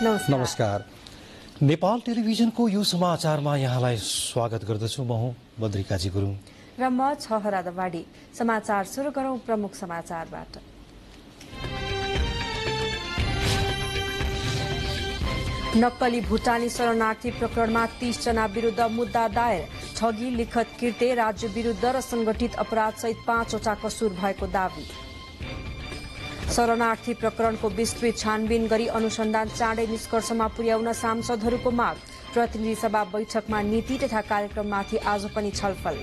नमस्कार। नेपाल टेलिभिजनको यो समाचारमा यहाँलाई स्वागत गर्दछु। म हुँ बद्रिकाजी गुरुङ र म छहरा दवाडी। समाचार सुरु गरौं प्रमुख समाचारबाट। नक्कली भुटानी शरणार्थी प्रकरणमा 30 जना विरुद्ध मुद्दा दायर। ठगी, लिखत कृत्य, राज्य विरुद्ध र संगठित अपराध सहित 5 वटा कसुर भएको दावी। शरणार्थी प्रकरणको विस्तृत छानबिन गरी अनुसन्धान चाँडै निष्कर्षमा पुर्याउन सांसदहरूको माग। प्रतिनिधि सभा बैठकमा नीति तथा कार्यक्रममाथि आज पनि छलफल।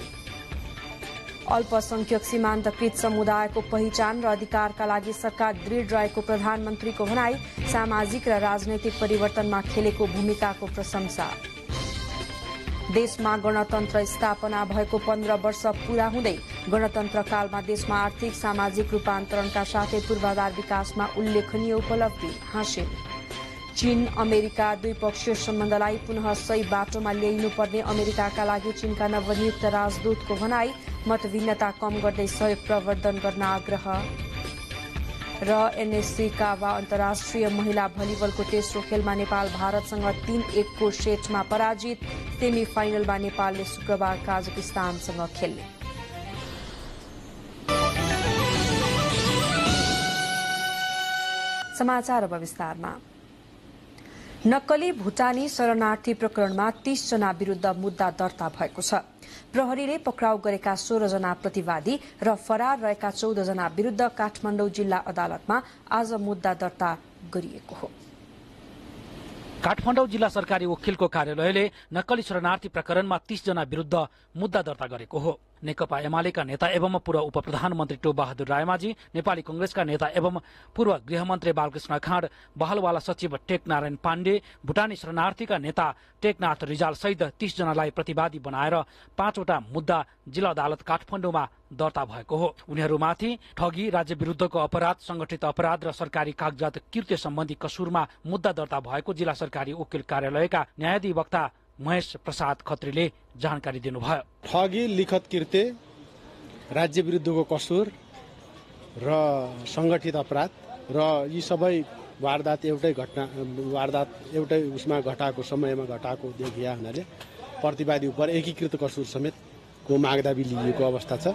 अल्पसंख्यक सीमान्तकृत समुदायको पहिचान र अधिकारका लागि सरकार दृढ रहेको प्रधानमन्त्रीको भनाई। सामाजिक र राजनैतिक परिवर्तनमा खेलेको भूमिकाको प्रशंसा। देशमा गणतन्त्र स्थापना भएको 15 वर्ष पूरा हुँदै गणतन्त्र कालमा देशमा आर्थिक सामाजिक रूपान्तरणका साथै पूर्वाधार विकासमा उल्लेखनीय उपलब्धि हासिल। चीन अमेरिका द्विपक्षीय सम्बन्धलाई पुनः सही बाटोमा ल्याइनुपर्ने अमेरिकाका लागि चीनका नवनियुक्त राजदूतको भनाई। मतभिन्नता कम गर्दै सहयोग प्रवर्धन गर्न आग्रह। र एनएससी कावा अन्तर्राष्ट्रिय महिला भलिबलको तेस्रो खेलमा नेपाल भारतसँग 3-1 को सेटमा पराजित। सेमी फाइनलमा नेपालले शुक्रबार काजाकिस्तानसँग खेल्ने। समाचार अब विस्तारमा। नक्कली भुटानी शरणार्थी प्रकरणमा 30 जना विरुद्ध मुद्दा दर्ता भएको छ। प्रहरीले पक्राउ गरेका 16 जना प्रतिवादी र फरार रहेका 14 जना विरुद्ध काठमाडौँ जिल्ला अदालतमा आज मुद्दा दर्ता गरिएको हो। काठमाडौँ जिल्ला सरकारी वकिलको कार्यालयले नक्कली शरणार्थी प्रकरणमा 30 जना विरुद्ध मुद्दा दर्ता गरेको हो। नेकपा एमालेका नेता एवं पूर्व उपप्रधानमन्त्री टोपबहादुर रायमाझी, नेपाली कंग्रेसका नेता एवं पूर्व गृहमन्त्री बालकृष्ण खाँड, बहलवाला सचिव टेकनारायण पाण्डे, भुटानी शरणार्थीका नेता टेकनाथ रिजाल सहित 30 जनालाई प्रतिवादी बनाएर 5 वटा मुद्दा जिल्ला अदालत काठमाडौँमा दर्ता भएको हो। उनीहरूमाथि ठगी, राज्य विरुद्धको अपराध, संगठित अपराध र सरकारी कागजात कृत्य सम्बन्धी कसुरमा मुद्दा दर्ता भएको जिल्ला सरकारी वकिल कार्यालयका न्यायाधिवक्ता महेश प्रसाद खत्रीले जानकारी दिनुभयो। ठगी, लिखत कृत्य, राज्य विरुद्धको कसुर र संगठित अपराध र यी सबै वारदात एउटै उसमा घटाएको समयमा घटाएको देखिया हुनाले प्रतिवादी उप एकीकृत कसुर समेतको मागदाबी लिएको अवस्था छ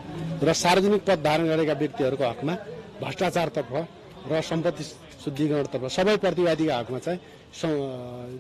र सार्वजनिक पद धारण गरेका व्यक्तिहरूको हकमा भ्रष्टाचारतर्फ र सम्पत्ति शुद्धिकरणतर्फ सबै प्रतिवादीका हकमा चाहिँ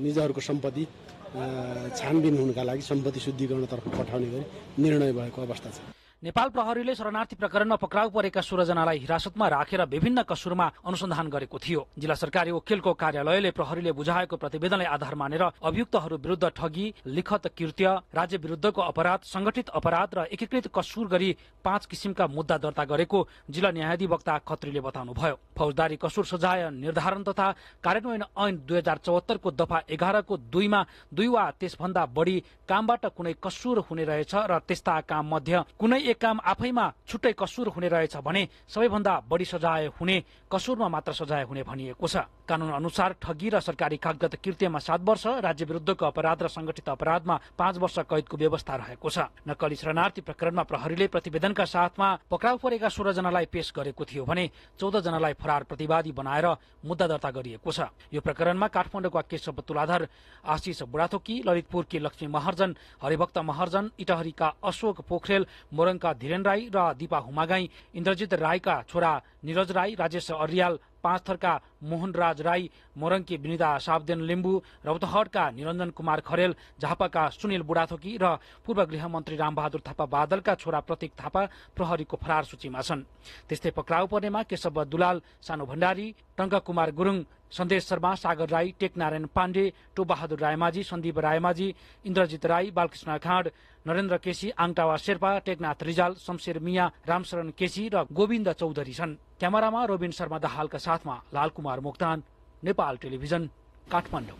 निजहरूको सम्पत्ति छानबिन हुनका लागि सम्पत्ति शुद्धिकरणतर्फ पठाउने गरी निर्णय भएको अवस्था छ। नेपाल प्रहरीले शरणार्थी प्रकरणमा पक्राउ परेका 16 जनालाई हिरासतमा राखेर विभिन्न कसुरमा अनुसन्धान गरेको थियो। जिल्ला सरकारी वकिलको कार्यालयले प्रहरीले बुझाएको प्रतिवेदनलाई आधार मानेर अभियुक्तहरू विरुद्ध ठगी, लिखत कृत्य, राज्य विरुद्धको अपराध, संगठित अपराध र एकीकृत कसुर गरी 5 किसिमका मुद्दा दर्ता गरेको जिल्ला न्यायाधिवक्ता खत्रीले बताउनुभयो। फौजदारी कसुर सजाय निर्धारण तथा कार्यान्वयन ऐन 2074 को दफा 11 को 2 मा 2 वा त्यसभन्दा बढी कामबाट कुनै कसुर हुने रहेछ र त्यस्ता काम मध्ये कुनै एक काम आफैमा छुट्टै कसुर हुने रहेछ भने सबैभन्दा बढी सजाय हुने कसुरमा मात्र सजाय हुने भनिएको छ। कानून अनुसार ठगी र सरकारी कागजात कृत्यमा 7 वर्ष, राज्य विरुद्धको अपराध र संगठित अपराधमा 5 वर्ष कैदको व्यवस्था रहेको छ। नक्कली शरणार्थी प्रकरणमा प्रहरीले प्रतिवेदनका साथमा पक्राउ परेका 16 जनालाई पेश गरेको थियो भने 14 जनालाई फरार प्रतिवादी बनाएर मुद्दा दर्ता गरिएको छ। यो प्रकरणमा काठमाडौँका केशव तुलाधर, आशिष बुढाथोकी, ललितपुरकी लक्ष्मी महर्जन, हरिभक्त महर्जन, इटहरीका अशोक पोखरेल, मोरङका धीरेन राई र दीपा हुमागाई, इन्द्रजित राईका छोरा निरज राई, राजेश अर्याल, पाँचथरका मोहनराज राई, मोरङकी विनिता सावदेन लिम्बू, रौतहटका निरञ्जन कुमार खरेल, झापाका सुनिल बुढाथोकी र पूर्व गृहमन्त्री रामबहादुर थापा बादलका छोरा प्रतीक थापा प्रहरीको फरार सूचीमा छन्। त्यस्तै पक्राउ पर्नेमा केशव दुलाल, सानु भण्डारी, टङ्क कुमार गुरुङ, सन्देश शर्मा, सागर राई, टेकनारायण पाण्डे, टोपबहादुर रायमाझी, सन्दीप रायमाझी, इन्द्रजित राई, बालकृष्ण खाँड, नरेन्द्र केसी, आङटावा शेर्पा, टेकनाथ रिजाल, शमशेर मिया, रामशरण केसी र गोविन्द चौधरी छन्। क्यामेरामा रोबिन शर्मा दाहालका साथमा लालकुमार मोक्तान, नेपाल टेलिभिजन, काठमाडौँ।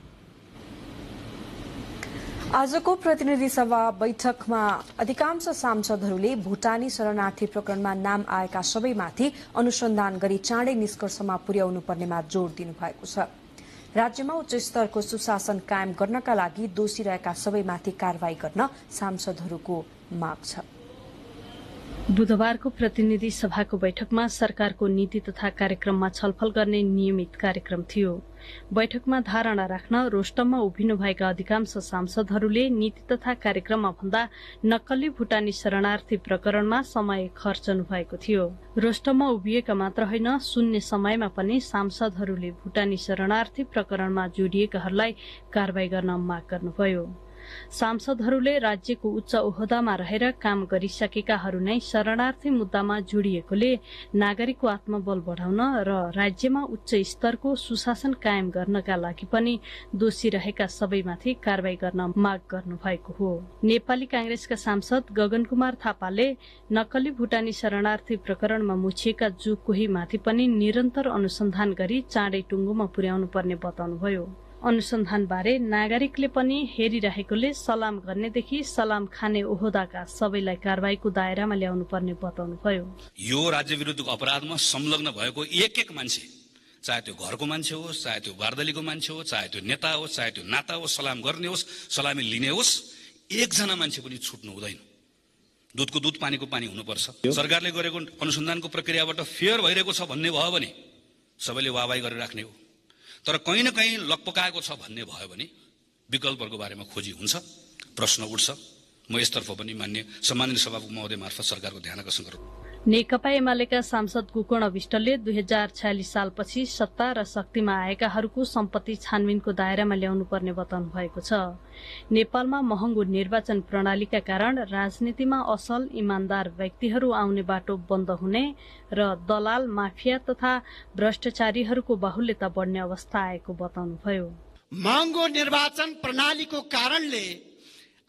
आजको प्रतिनिधि सभा बैठकमा अधिकांश सांसदहरूले भुटानी शरणार्थी प्रकरणमा नाम आएका सबैमाथि अनुसन्धान गरी चाँडै निष्कर्षमा पुर्याउनु पर्नेमा जोड़ दिनुभएको छ। राज्यमा उच्च स्तरको सुशासन कायम गर्नका लागि दोषी रहेका सबैमाथि कारवाही गर्न सांसदहरूको माग छ। बुधबारको प्रतिनिधि सभाको बैठकमा सरकारको नीति तथा कार्यक्रममा छलफल गर्ने नियमित कार्यक्रम थियो। बैठकमा धारणा राख्न रोस्टममा उभिनुभएका अधिकांश सांसदहरूले नीति तथा कार्यक्रममा भन्दा नक्कली भुटानी शरणार्थी प्रकरणमा समय खर्चनु भएको थियो। रोस्टममा उभिएका मात्र होइन, शून्य समयमा पनि सांसदहरूले भुटानी शरणार्थी प्रकरणमा जोडिएकाहरूलाई कारवाही गर्न माग गर्नुभयो। सांसदहरूले राज्यको उच्च ओहदामा रहेर काम गरिसकेकाहरू नै शरणार्थी मुद्दामा जोडिएकोले नागरिकको आत्मबल बढाउन र राज्यमा उच्च स्तरको सुशासन कायम गर्नका लागि पनि दोषी रहेका सबैमाथि कारवाही गर्न माग गर्नुभएको हो। नेपाली कांग्रेसका सांसद गगन कुमार थापाले नक्कली भुटानी शरणार्थी प्रकरणमा मुछिएका जो कोहीमाथि पनि निरन्तर अनुसन्धान गरी चाँडै टुङ्गोमा पुर्याउनु पर्ने बताउनुभयो। अनुसन्धानबारे नागरिकले पनि हेरिरहेकोले सलाम गर्नेदेखि सलाम खाने ओहदाका सबैलाई कारवाहीको दायरामा ल्याउनु पर्ने बताउनुभयो। यो राज्य विरुद्धको अपराधमा संलग्न भएको एक मान्छे, चाहे त्यो घरको मान्छे होस्, चाहे त्यो वार्दलीको मान्छे होस्, चाहे त्यो नेता होस्, चाहे त्यो नाता होस्, सलाम गर्ने होस्, सलामी लिने होस्, एकजना मान्छे पनि छुट्नु हुँदैन। दुधको दुध पानीको पानी हुनुपर्छ। सरकारले गरेको अनुसन्धानको प्रक्रियाबाट फेयर भइरहेको छ भन्ने भयो भने सबैले वाहवाही गरेर राख्ने हो। तर कहीँ न कहीँ लकपकाएको छ भन्ने भयो भने विकल्पहरूको बारेमा खोजी हुन्छ, प्रश्न उठ्छ। म यसतर्फ पनि मान्य सम्मानित सभामुख महोदय मार्फत सरकारको ध्यान आकर्षण गरौँ। नेकपा एमालेका सांसद गोकर्ण विष्टले 2046 सालपछि सत्ता र शक्तिमा आएकाहरूको सम्पत्ति छानबिनको दायरामा ल्याउनु पर्ने बताउनु भएको छ। नेपालमा महँगो निर्वाचन प्रणालीका कारण राजनीतिमा असल इमान्दार व्यक्तिहरू आउने बाटो बन्द हुने र दलाल, माफिया तथा भ्रष्टाचारीहरूको बाहुल्यता बढ्ने अवस्था आएको बताउनुभयो। महँगो निर्वाचन प्रणालीको कारणले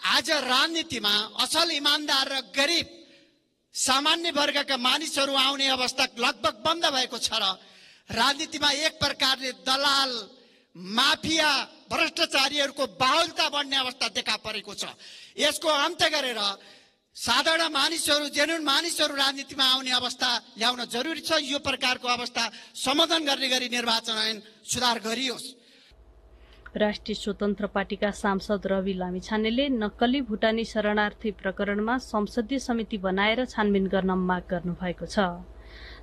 आज राजनीतिमा असल इमान्दार र गरिब सामान्य वर्गका मानिसहरू आउने अवस्था लगभग बन्द भएको छ र राजनीतिमा एक प्रकारले दलाल, माफिया, भ्रष्टाचारीहरूको बाहुल्यता बढ्ने अवस्था देखा परेको छ। यसको अन्त गरेर साधारण मानिसहरू, जेन्युन मानिसहरू राजनीतिमा आउने अवस्था ल्याउन जरुरी छ। यो प्रकारको अवस्था समाधान गर्ने गरी निर्वाचन ऐन सुधार गरियोस्। राष्ट्रिय स्वतन्त्र पार्टीका सांसद रवि लामिछानेले नक्कली भुटानी शरणार्थी प्रकरणमा संसदीय समिति बनाएर छानबिन गर्न माग गर्नुभएको छ।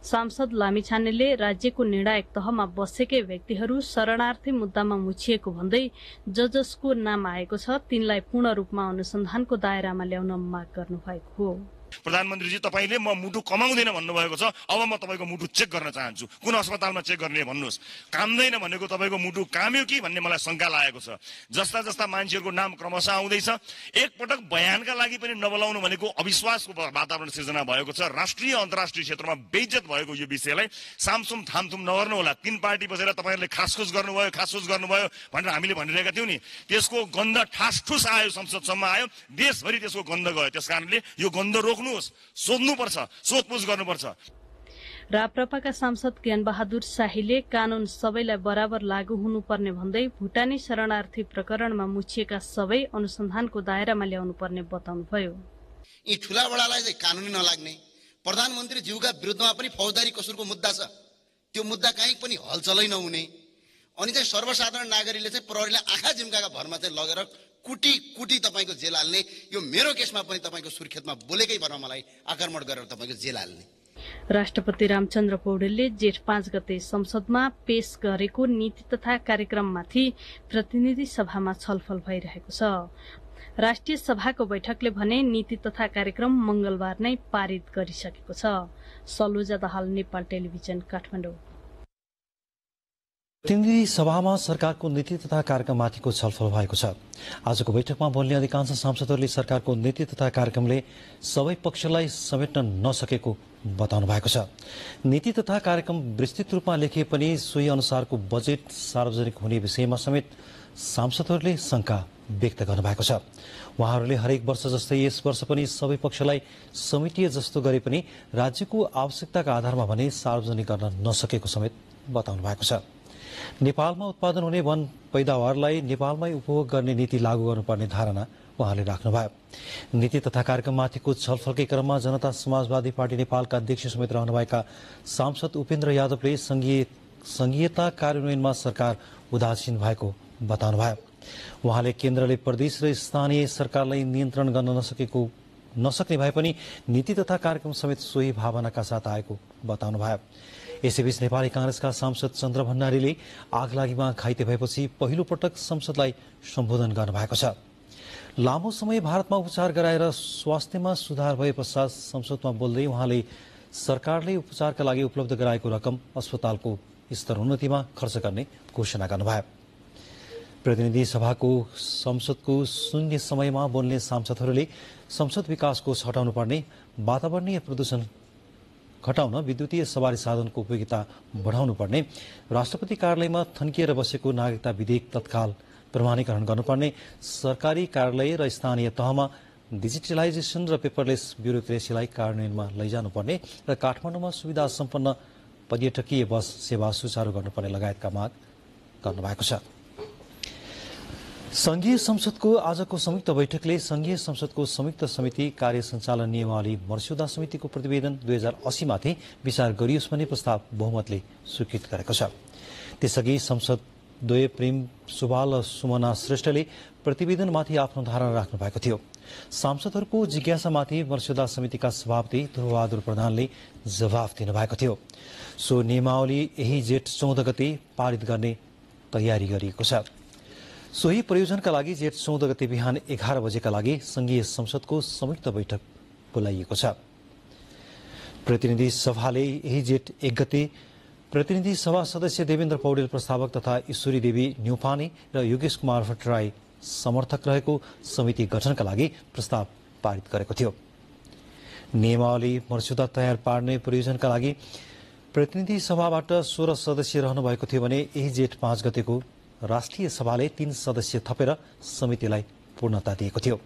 सांसद लामिछानेले राज्यको निर्णायक तहमा बसेकै व्यक्तिहरू शरणार्थी मुद्दामा मुछिएको भन्दै जसको नाम आएको छ तिनलाई पूर्ण रूपमा अनुसन्धानको दायरामा ल्याउन माग गर्नुभएको हो। प्रधानमन्त्रीजी, तपाईले म मुटु कमाउँदैन भन्नुभएको छ। अब म तपाईको मुटु चेक गर्न चाहन्छु। कुन अस्पतालमा चेक गर्ने भन्नुहोस्। कामदैन भनेको तपाईको मुटु काम्यो कि भन्ने मलाई शंका लागेको छ। जस्ता जस्ता मान्छेहरूको नाम क्रमशः आउँदैछ। एकपटक बयानका लागि पनि नबोलाउनु भनेको अविश्वासको वातावरण सिर्जना भएको छ। राष्ट्रिय अन्तर्राष्ट्रिय क्षेत्रमा बेइज्जत भएको यो विषयलाई सामसुम थामथुम नगर्नु होला। तीन पार्टी बसेर तपाईहरुले खासखुस गर्नुभयो भनेर हामीले भनिरहेका थियौं नि। त्यसको गन्ध ठासठुस आयो, संसदसम्म आयो, देशभरि त्यसको गन्ध गयो। त्यसकारणले यो गन्ध सोध्नुपर्छ, सोधपुछ गर्नुपर्छ। राप्रपाका सांसद ज्ञान बहादुर शाहीले कानून सबैलाई बराबर लागू हुनुपर्ने भन्दै भुटानी शरणार्थी प्रकरणमा मुछिएका सबै अनुसन्धानको दायरामा ल्याउनु पर्ने बताउनुभयो। यी ठूला बडालाई चाहिँ कानूनी नलाग्ने, प्रधानमन्त्री ज्यूका विरुद्धमा पनि फौजदारी कसुरको मुद्दा छ, त्यो मुद्दा कहीँ पनि हलचलै नहुने, अनि चाहिँ सर्वसाधारण नागरिकले चाहिँ प्रहरीलाई आँखा झिम्काका भरमा चाहिँ लगेर कुटी तपाईको जेल हाल्ने, यो मेरो केसमा पनि तपाईको सुर्खेतमा बोलेकै भरमा मलाई आक्रमण गरेर तपाईको जेल हाल्ने। राष्ट्रपति रामचन्द्र पौडेलले जेठ 5 गते संसदमा पेश गरेको नीति तथा कार्यक्रममाथि प्रतिनिधि सभामा छलफल भइरहेको छ। राष्ट्रिय सभाको बैठकले भने नीति तथा कार्यक्रम मंगलबार नै पारित गरिसकेको छ। सलोजा दाहाल, नेपाल टेलिभिजन, काठमाडौँ। प्रतिनिधि सभामा सरकारको नीति तथा कार्यक्रममाथिको छलफल भएको छ। आजको बैठकमा बोल्ने अधिकांश सांसदहरूले सरकारको नीति तथा कार्यक्रमले सबै पक्षलाई समेट्न नसकेको बताउनु भएको छ। नीति तथा कार्यक्रम विस्तृत रूपमा लेखिए पनि सोही अनुसारको बजेट सार्वजनिक हुने विषयमा समेत सांसदहरूले शंका व्यक्त गर्नुभएको छ। उहाँहरूले हरेक वर्ष जस्तै यस वर्ष पनि सबै पक्षलाई समेटिए जस्तो गरे पनि राज्यको आवश्यकताका आधारमा भने सार्वजनिक गर्न नसकेको समेत बताउनु भएको छ। नेपालमा उत्पादन हुने वन पैदावारलाई नेपालमै उपभोग गर्ने नीति लागू गर्नुपर्ने धारणा उहाँले राख्नुभयो। नीति तथा कार्यक्रममाथिको छलफलकै क्रममा जनता समाजवादी पार्टी नेपालका अध्यक्ष समेत रहनुभएका सांसद उपेन्द्र यादवले संघीयता कार्यान्वयनमा सरकार उदासीन भएको बताउनुभयो। उहाँले केन्द्रले प्रदेश र स्थानीय सरकारलाई नियन्त्रण गर्न नसकेको नसक्ने भए पनि नीति तथा कार्यक्रम समेत सोही भावनाका साथ आएको बताउनुभयो। यसैबीच नेपाली कांग्रेसका सांसद चन्द्र भण्डारीले आगलागीमा घाइते भएपछि पहिलो पटक संसदलाई सम्बोधन गर्नुभएको छ। लामो समय भारतमा उपचार गराएर स्वास्थ्यमा सुधार भए पश्चात संसदमा बोल्दै उहाँले सरकारले उपचारका लागि उपलब्ध गराएको रकम अस्पतालको स्तर उन्नतिमा खर्च गर्ने घोषणा गर्नुभयो। प्रतिनिधि सभाको संसदको शून्य समयमा बोल्ने सांसदहरूले संसद विकास कोष हटाउनु पर्ने, वातावरणीय प्रदूषण घटाउन विद्युतीय सवारी साधनको उपयोगिता बढाउनु पर्ने, राष्ट्रपति कार्यालयमा थन्किएर बसेको नागरिकता विधेयक तत्काल प्रमाणीकरण गर्नुपर्ने, सरकारी कार्यालय र स्थानीय तहमा डिजिटलाइजेसन र पेपरलेस ब्युरोक्रेसीलाई कार्यान्वयनमा लैजानुपर्ने र काठमाडौँमा सुविधा सम्पन्न पर्यटकीय बस सेवा सुचारू गर्नुपर्ने लगायतका माग गर्नुभएको छ। संघीय संसदको आजको संयुक्त बैठकले संघीय संसदको संयुक्त समिति कार्य सञ्चालन नियमावली मर्स्यौदा समितिको प्रतिवेदन 2080 माथि विचार गरियोस् भन्ने प्रस्ताव बहुमतले स्वीकृत गरेको छ। त्यसअघि संसदद्वय प्रेम सुवाल र सुमना श्रेष्ठले प्रतिवेदनमाथि आफ्नो धारणा राख्नु भएको थियो। सांसदहरूको जिज्ञासामाथि मर्स्यौदा समितिका सभापति ध्रुवबहादुर प्रधानले जवाफ दिनुभएको थियो। सो नियमावली यही जेठ 14 गते पारित गर्ने तयारी गरिएको छ। सोही प्रयोजनका लागि जेठ 14 गते बिहान 11 बजेका लागि संघीय संसदको संयुक्त बैठक बोलाइएको छ। प्रतिनिधि सभाले यही जेठ 1 गते प्रतिनिधि सभा सदस्य देवेन्द्र पौडेल प्रस्तावक तथा ईश्वरी देवी न्यौपाने र योगेश कुमार भट्टराई समर्थक रहेको समिति गठनका लागि प्रस्ताव पारित गरेको थियो। नियमावली मर्स्यौदा तयार पार्ने प्रयोजनका लागि प्रतिनिधि सभाबाट 16 सदस्य रहनु भएको थियो भने यही जेठ 5 गतेको राष्ट्रिय सभाले 3 सदस्य थपेर समितिलाई पूर्णता दिएको थियो।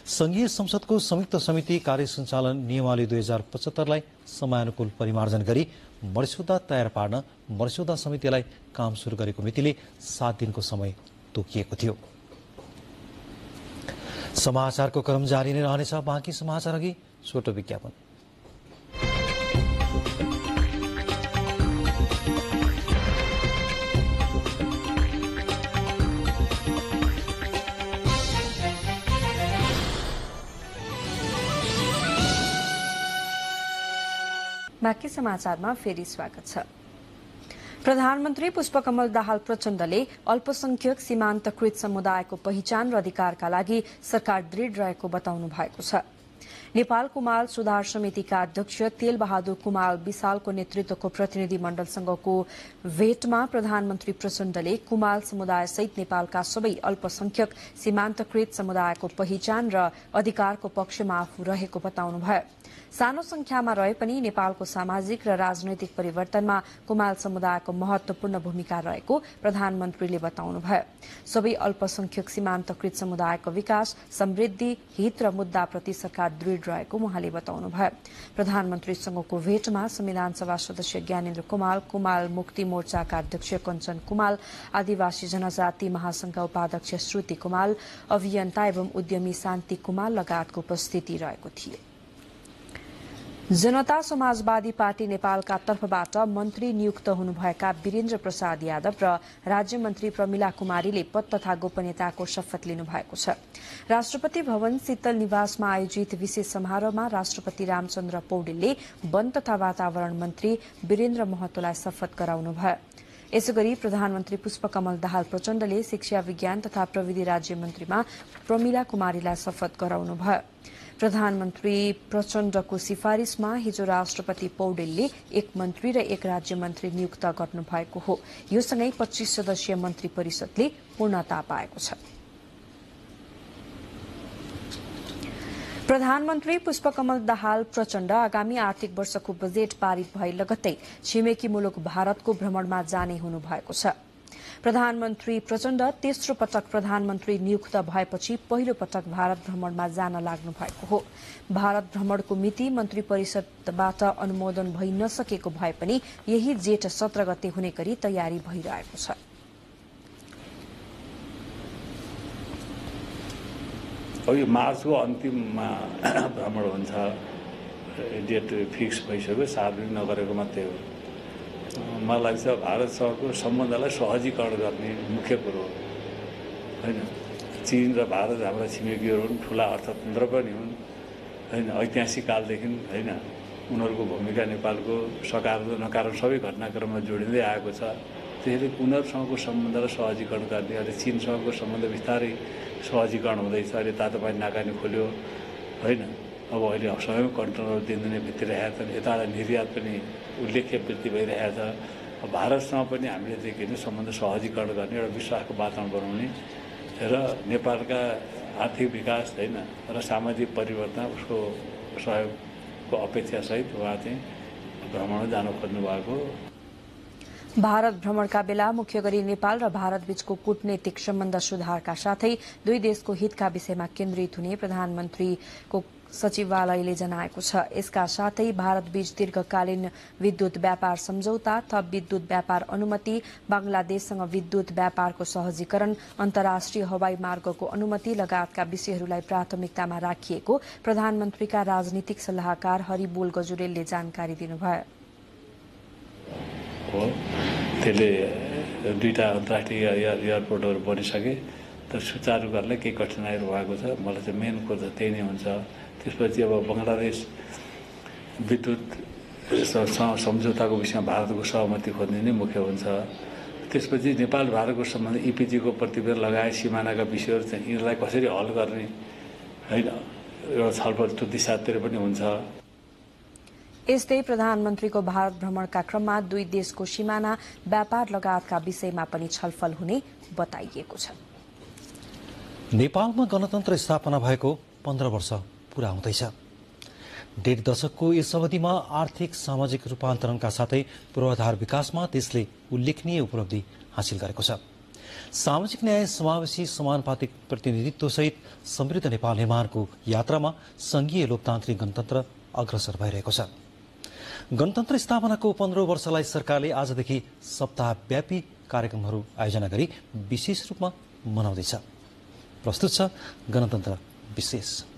संघीय संसदको संयुक्त समिति कार्य सञ्चालन नियमावली 2075 लाई समयानुकूल परिमार्जन गरी मर्स्यौदा तयार पार्न मर्स्यौदा समितिलाई काम सुरु गरेको मितिले 7 दिनको समय तोकिएको थियो। समाचारको क्रम जारी नै रहनेछ। बाँकी समाचार अघि छोटो विज्ञापन। बाँकी समाचारमा फेरि स्वागत छ। प्रधानमन्त्री पुष्पकमल दाहाल प्रचण्डले अल्पसंख्यक सीमान्तकृत समुदायको पहिचान र अधिकारका लागि सरकार दृढ रहेको बताउनु भएको छ। नेपाल कुमाल सुधार समितिका अध्यक्ष तेलबहादुर कुमाल विशालको नेतृत्वको प्रतिनिधि मण्डलसँगको भेटमा प्रधानमन्त्री प्रचण्डले कुमाल समुदायसहित नेपालका सबै अल्पसंख्यक सीमान्तकृत समुदायको पहिचान र अधिकारको पक्षमा आफू रहेको बताउनुभयो। सानो संख्यामा रहे पनि नेपालको सामाजिक र राजनैतिक परिवर्तनमा कुमाल समुदायको महत्वपूर्ण भूमिका रहेको प्रधानमन्त्रीले बताउनुभयो। सबै अल्पसंख्यक सीमान्तकृत समुदायको विकास, समृद्धि, हित र मुद्दाप्रति सरकार दृढ रहेको उहाँले बताउनुभयो। प्रधानमन्त्रीसँगको भेटमा संविधान सभा सदस्य ज्ञानेन्द्र कुमाल, कुमाल मुक्ति मोर्चाका अध्यक्ष कञ्चन कुमाल, आदिवासी जनजाति महासंघका उपाध्यक्ष श्रुति कुमाल, अभियन्ता एवं उद्यमी शान्ति कुमाल लगायतको उपस्थिति रहेको थियो। जनता समाजवादी पार्टी नेपालका तर्फबाट मन्त्री नियुक्त हुनुभएका वीरेन्द्र प्रसाद यादव र राज्य मन्त्री प्रमिला कुमारीले पद तथा गोपनीयताको शपथ लिनुभएको छ। राष्ट्रपति भवन शीतल निवासमा आयोजित विशेष समारोहमा राष्ट्रपति रामचन्द्र पौडेलले वन तथा वातावरण मन्त्री वीरेन्द्र महतोलाई शपथ गराउनुभयो। यसैगरी प्रधानमन्त्री पुष्पकमल दाहाल प्रचण्डले शिक्षा विज्ञान तथा प्रविधि राज्य मन्त्रीमा प्रमिला कुमारीलाई शपथ गराउनुभयो। प्रधानमन्त्री प्रचण्डको सिफारिशमा हिजो राष्ट्रपति पौडेलले 1 मन्त्री र 1 राज्य मन्त्री नियुक्त गर्नुभएको हो। यो सँगै 25 सदस्यीय मन्त्री परिषदले पूर्णता पाएको छ। प्रधानमन्त्री पुष्पकमल दाहाल प्रचण्ड आगामी आर्थिक वर्षको बजेट पारित भए लगत्तै छिमेकी मुलुक भारतको भ्रमणमा जाने हुनुभएको छ। प्रधानमन्त्री प्रचण्ड तेस्रो पटक प्रधानमन्त्री नियुक्त भएपछि पहिलो पटक भारत भ्रमणमा जान लाग्नु भएको हो। भारत भ्रमणको मिति मन्त्री परिषदबाट अनुमोदन भइ नसकेको भए पनि यही जेठ 17 गते हुने गरी तयारी भइरहेको छ। यो मार्चको अन्तिममा भ्रमण हुन्छ, डेट फिक्स भइसक्यो, 7 दिन नगरेको मात्रै हो। मलाई लाग्छ भारतसँगको सम्बन्धलाई सहजीकरण गर्ने मुख्य कुरो हो होइन। चीन र भारत हाम्रा छिमेकीहरू हुन्, ठुला अर्थतन्त्र पनि हुन् होइन ऐतिहासिक कालदेखि होइन उनीहरूको भूमिका नेपालको सकारात्मक नकारात्मक सबै घटनाक्रममा जोडिँदै आएको छ। त्यसैले उनीहरूसँगको सम्बन्धलाई सहजीकरण गर्ने अहिले चीनसँगको सम्बन्ध बिस्तारै सहजीकरण हुँदैछ। अहिले तातोपानी नाकानी खोल्यो होइन, अब अहिले स्वयं कन्टेनर दिनदिनै भित्रिरहेका छन्। यताबाट निर्यात पनि उल्लेख्य वृद्धि भइरहेको छ। भारतसँग पनि हामीले चाहिँ के सम्बन्ध सहजीकरण गर्ने एउटा विश्वासको वातावरण बनाउने र नेपालका आर्थिक विकास होइन र सामाजिक परिवर्तन उसको सहयोगको अपेक्षासहित उहाँ चाहिँ भ्रमणमा जान खोज्नु भएको। भारत भ्रमणका बेला मुख्य गरी नेपाल र भारत बीचको कूटनैतिक सम्बन्ध सुधारका साथै दुई देशको हितका विषयमा केन्द्रित हुने प्रधानमन्त्रीको सचिवालयले जनाएको छ। यसका साथै भारत बीच दीर्घकालीन विद्युत व्यापार सम्झौता, थप विद्युत व्यापार अनुमति, बंगलादेशसँग विद्युत व्यापारको सहजीकरण, अन्तर्राष्ट्रिय हवाई मार्गको अनुमति लगायतका विषयहरूलाई प्राथमिकतामा राखिएको प्रधानमन्त्रीका राजनीतिक सल्लाहकार हरिबोल गजुरेलले जानकारी दिनुभयो। त्यसले दुईटा अन्तर्राष्ट्रिय एयरपोर्टहरू बनिसके तर सुचारू गर्नलाई केही कठिनाइहरू भएको छ। मलाई चाहिँ मेन कुरो त त्यही नै हुन्छ। त्यसपछि अब बङ्गलादेश विद्युत सम्झौताको विषयमा भारतको सहमति खोज्ने नै मुख्य हुन्छ। त्यसपछि नेपाल भारतको सम्बन्ध इपिजीको प्रतिवेदन लगायत सिमानाका विषयहरू चाहिँ यिनीहरूलाई कसरी हल गर्ने होइन एउटा छलफल त्यो दिशातिर पनि हुन्छ। यस्तै प्रधानमन्त्रीको भारत भ्रमणका क्रममा दुई देशको सीमाना, व्यापार लगायतका विषयमा पनि छलफल हुने बताइएको छ। नेपालमा गणतन्त्र स्थापना भएको 15 वर्ष पूरा हुँदैछ। 1.5 दशकको यस अवधिमा आर्थिक सामाजिक रूपान्तरणका साथै पूर्वाधार विकासमा देशले उल्लेखनीय उपलब्धि हासिल गरेको छ। सामाजिक न्याय, समावेशी समानुपातिक प्रतिनिधित्वसहित समृद्ध नेपाल निर्माणको यात्रामा संघीय लोकतान्त्रिक गणतन्त्र अग्रसर भइरहेको छ। गणतन्त्र स्थापनाको 15 वर्षलाई सरकारले आजदेखि सप्ताहव्यापी कार्यक्रमहरू आयोजना गरी विशेष रूपमा मनाउँदैछ। प्रस्तुत छ गणतन्त्र विशेष।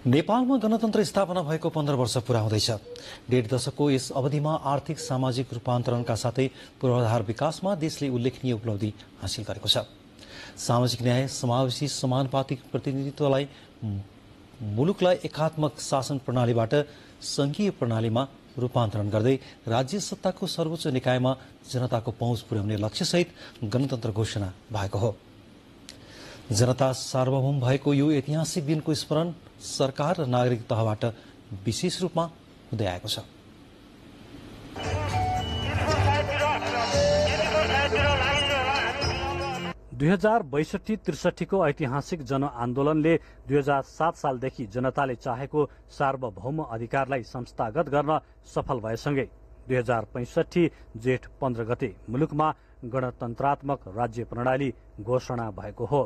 नेपालमा गणतन्त्र स्थापना भएको 15 वर्ष पूरा हुँदैछ। 1.5 दशकको यस अवधिमा आर्थिक सामाजिक रूपान्तरणका साथै पूर्वाधार विकासमा देशले उल्लेखनीय उपलब्धि हासिल गरेको छ। सामाजिक न्याय, समावेशी समानुपातिक प्रतिनिधित्वलाई मुलुकलाई एकात्मक शासन प्रणालीबाट संघीय प्रणालीमा रूपान्तरण गर्दै राज्य सत्ताको सर्वोच्च निकायमा जनताको पहुँच पुर्याउने लक्ष्यसहित गणतन्त्र घोषणा भएको हो। जनता सार्वभौम भएको यो ऐतिहासिक दिनको स्मरण सरकार र नागरिक तहबाट विशेष रूपमा हुँदै आएको छ। 2062-63 को ऐतिहासिक जनआन्दोलनले 2007 सालदेखि जनताले चाहेको सार्वभौम अधिकारलाई संस्थागत गर्न सफल भएसँगै 2065 जेठ 15 गते मुलुकमा गणतन्त्रात्मक राज्य प्रणाली घोषणा भएको हो।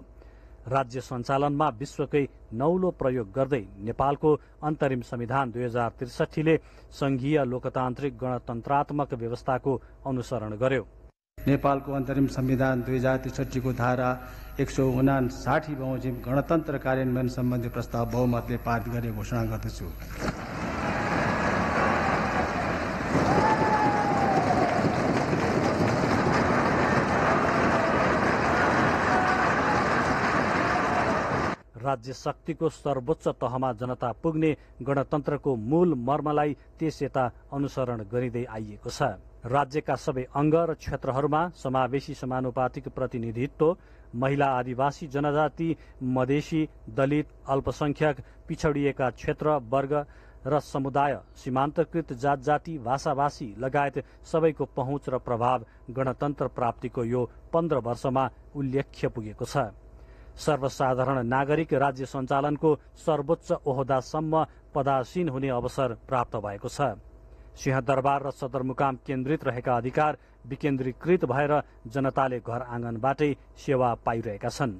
राज्य सञ्चालनमा विश्वकै नौलो प्रयोग गर्दै नेपालको अन्तरिम संविधान 2063 ले संघीय लोकतान्त्रिक गणतन्त्रात्मक व्यवस्थाको अनुसरण गर्यो। नेपालको अन्तरिम संविधान 2063 को धारा 159 बमोजिम गणतन्त्र कार्यान्वयन सम्बन्धी प्रस्ताव बहुमतले पारित गरी घोषणा गर्दछु। राज्य शक्तिको सर्वोच्च तहमा जनता पुग्ने गणतन्त्रको मूल मर्मलाई त्यस यता अनुसरण गरिँदै आइएको छ। राज्यका सबै अङ्ग र क्षेत्रहरूमा समावेशी समानुपातिक प्रतिनिधित्व, महिला, आदिवासी जनजाति, मधेसी, दलित, अल्पसंख्यक, पिछडिएका क्षेत्र, वर्ग र समुदाय, सीमान्तकृत जात जाति, भाषाभाषी लगायत सबैको पहुँच र प्रभाव गणतन्त्र प्राप्तिको यो 15 वर्षमा उल्लेख्य पुगेको छ। सर्वसाधारण नागरिक राज्य सञ्चालनको सर्वोच्च ओहदासम्म पदासीन हुने अवसर प्राप्त भएको छ। सिंहदरबार र सदरमुकाम केन्द्रित रहेका अधिकार विकेन्द्रीकृत भएर जनताले घर आँगनबाटै सेवा पाइरहेका छन्।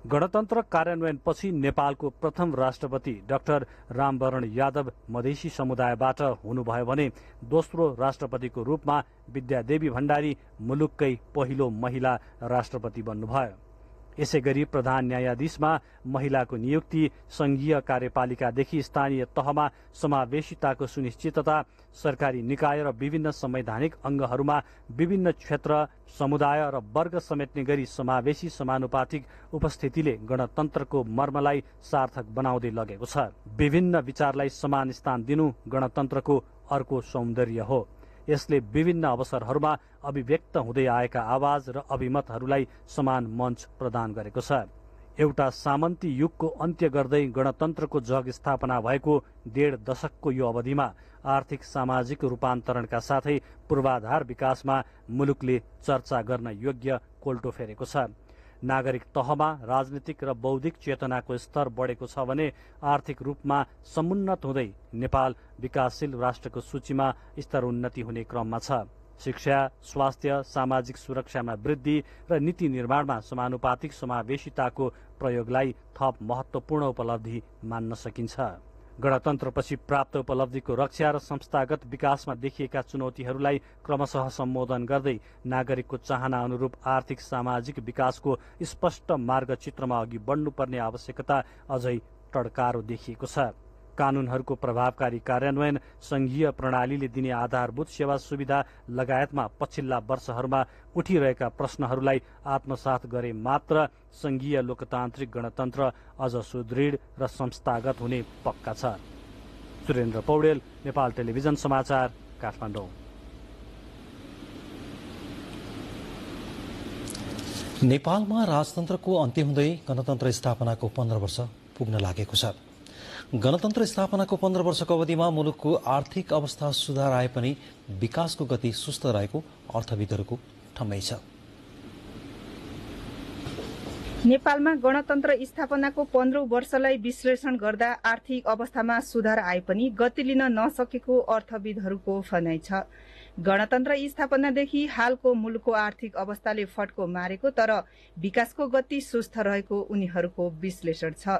गणतन्त्र कार्यान्वयनपछि नेपालको प्रथम राष्ट्रपति डाक्टर रामवरण यादव मधेसी समुदायबाट हुनुभयो भने दोस्रो राष्ट्रपतिको रूपमा विद्यादेवी भण्डारी मुलुककै पहिलो महिला राष्ट्रपति बन्नुभयो। यसै गरी प्रधान न्यायाधीशमा महिलाको नियुक्ति, संघीय कार्यपालिकादेखि स्थानीय तहमा समावेशिताको सुनिश्चितता, सरकारी निकाय र विभिन्न संवैधानिक अङ्गहरूमा विभिन्न क्षेत्र, समुदाय र वर्ग समेट्ने गरी समावेशी समानुपातिक उपस्थितिले गणतन्त्रको मर्मलाई सार्थक बनाउँदै लगेको छ। विभिन्न विचारलाई समान स्थान दिनु गणतन्त्रको अर्को सौन्दर्य हो। यसले विभिन्न अवसरहरूमा अभिव्यक्त हुँदै आएका आवाज र अभिमतहरूलाई समान मञ्च प्रदान गरेको छ। एउटा सामन्ती युगको अन्त्य गर्दै गणतन्त्रको जग स्थापना भएको 1.5 दशकको यो अवधिमा आर्थिक सामाजिक रूपान्तरणका साथै पूर्वाधार विकासमा मुलुकले चर्चा गर्न योग्य कोल्टो फेरेको छ। नागरिक तहमा राजनीतिक र बौद्धिक चेतनाको स्तर बढेको छ भने आर्थिक रूपमा समुन्नत हुँदै नेपाल विकासशील राष्ट्रको सूचीमा स्तरोन्नति हुने क्रममा छ। शिक्षा, स्वास्थ्य, सामाजिक सुरक्षामा वृद्धि र नीति निर्माणमा समानुपातिक समावेशिताको प्रयोगलाई थप महत्त्वपूर्ण उपलब्धि मान्न सकिन्छ। गणतन्त्रपछि प्राप्त उपलब्धिको रक्षा र संस्थागत विकासमा देखिएका चुनौतीहरूलाई क्रमशः सम्बोधन गर्दै नागरिकको चाहना अनुरूप आर्थिक सामाजिक विकासको स्पष्ट मार्गचित्रमा अघि बढ्नुपर्ने आवश्यकता अझै टड्कारो देखिएको छ। कानूनहरूको प्रभावकारी कार्यान्वयन, संघीय प्रणालीले दिने आधारभूत सेवा सुविधा लगायतमा पछिल्ला वर्षहरूमा उठिरहेका प्रश्नहरूलाई आत्मसात गरे मात्र संघीय लोकतान्त्रिक गणतन्त्र अझ सुदृढ र संस्थागत हुने पक्का छ। सुरेन्द्र पौडेल, नेपाल टेलिभिजन समाचार, काठमाडौँ। नेपालमा राजतन्त्रको अन्त्य हुँदै गणतन्त्र स्थापनाको 15 वर्ष पुग्न लागेको छ। गणतन्त्र स्थापनाको 15 वर्षको अवधिमा मुलुकको आर्थिक अवस्था सुधार आए पनि विकासको गति सुस्त रहेको अर्थविदहरूको ठम्मै छ। नेपालमा गणतन्त्र स्थापनाको 15औं वर्षलाई विश्लेषण गर्दा आर्थिक अवस्थामा सुधार आए पनि गति लिन नसकेको अर्थविदहरूको भनाइ छ। गणतन्त्र स्थापनादेखि हालको मुलुकको आर्थिक अवस्थाले फड्को मारेको तर विकासको गति सुस्त रहेको उनीहरूको विश्लेषण छ।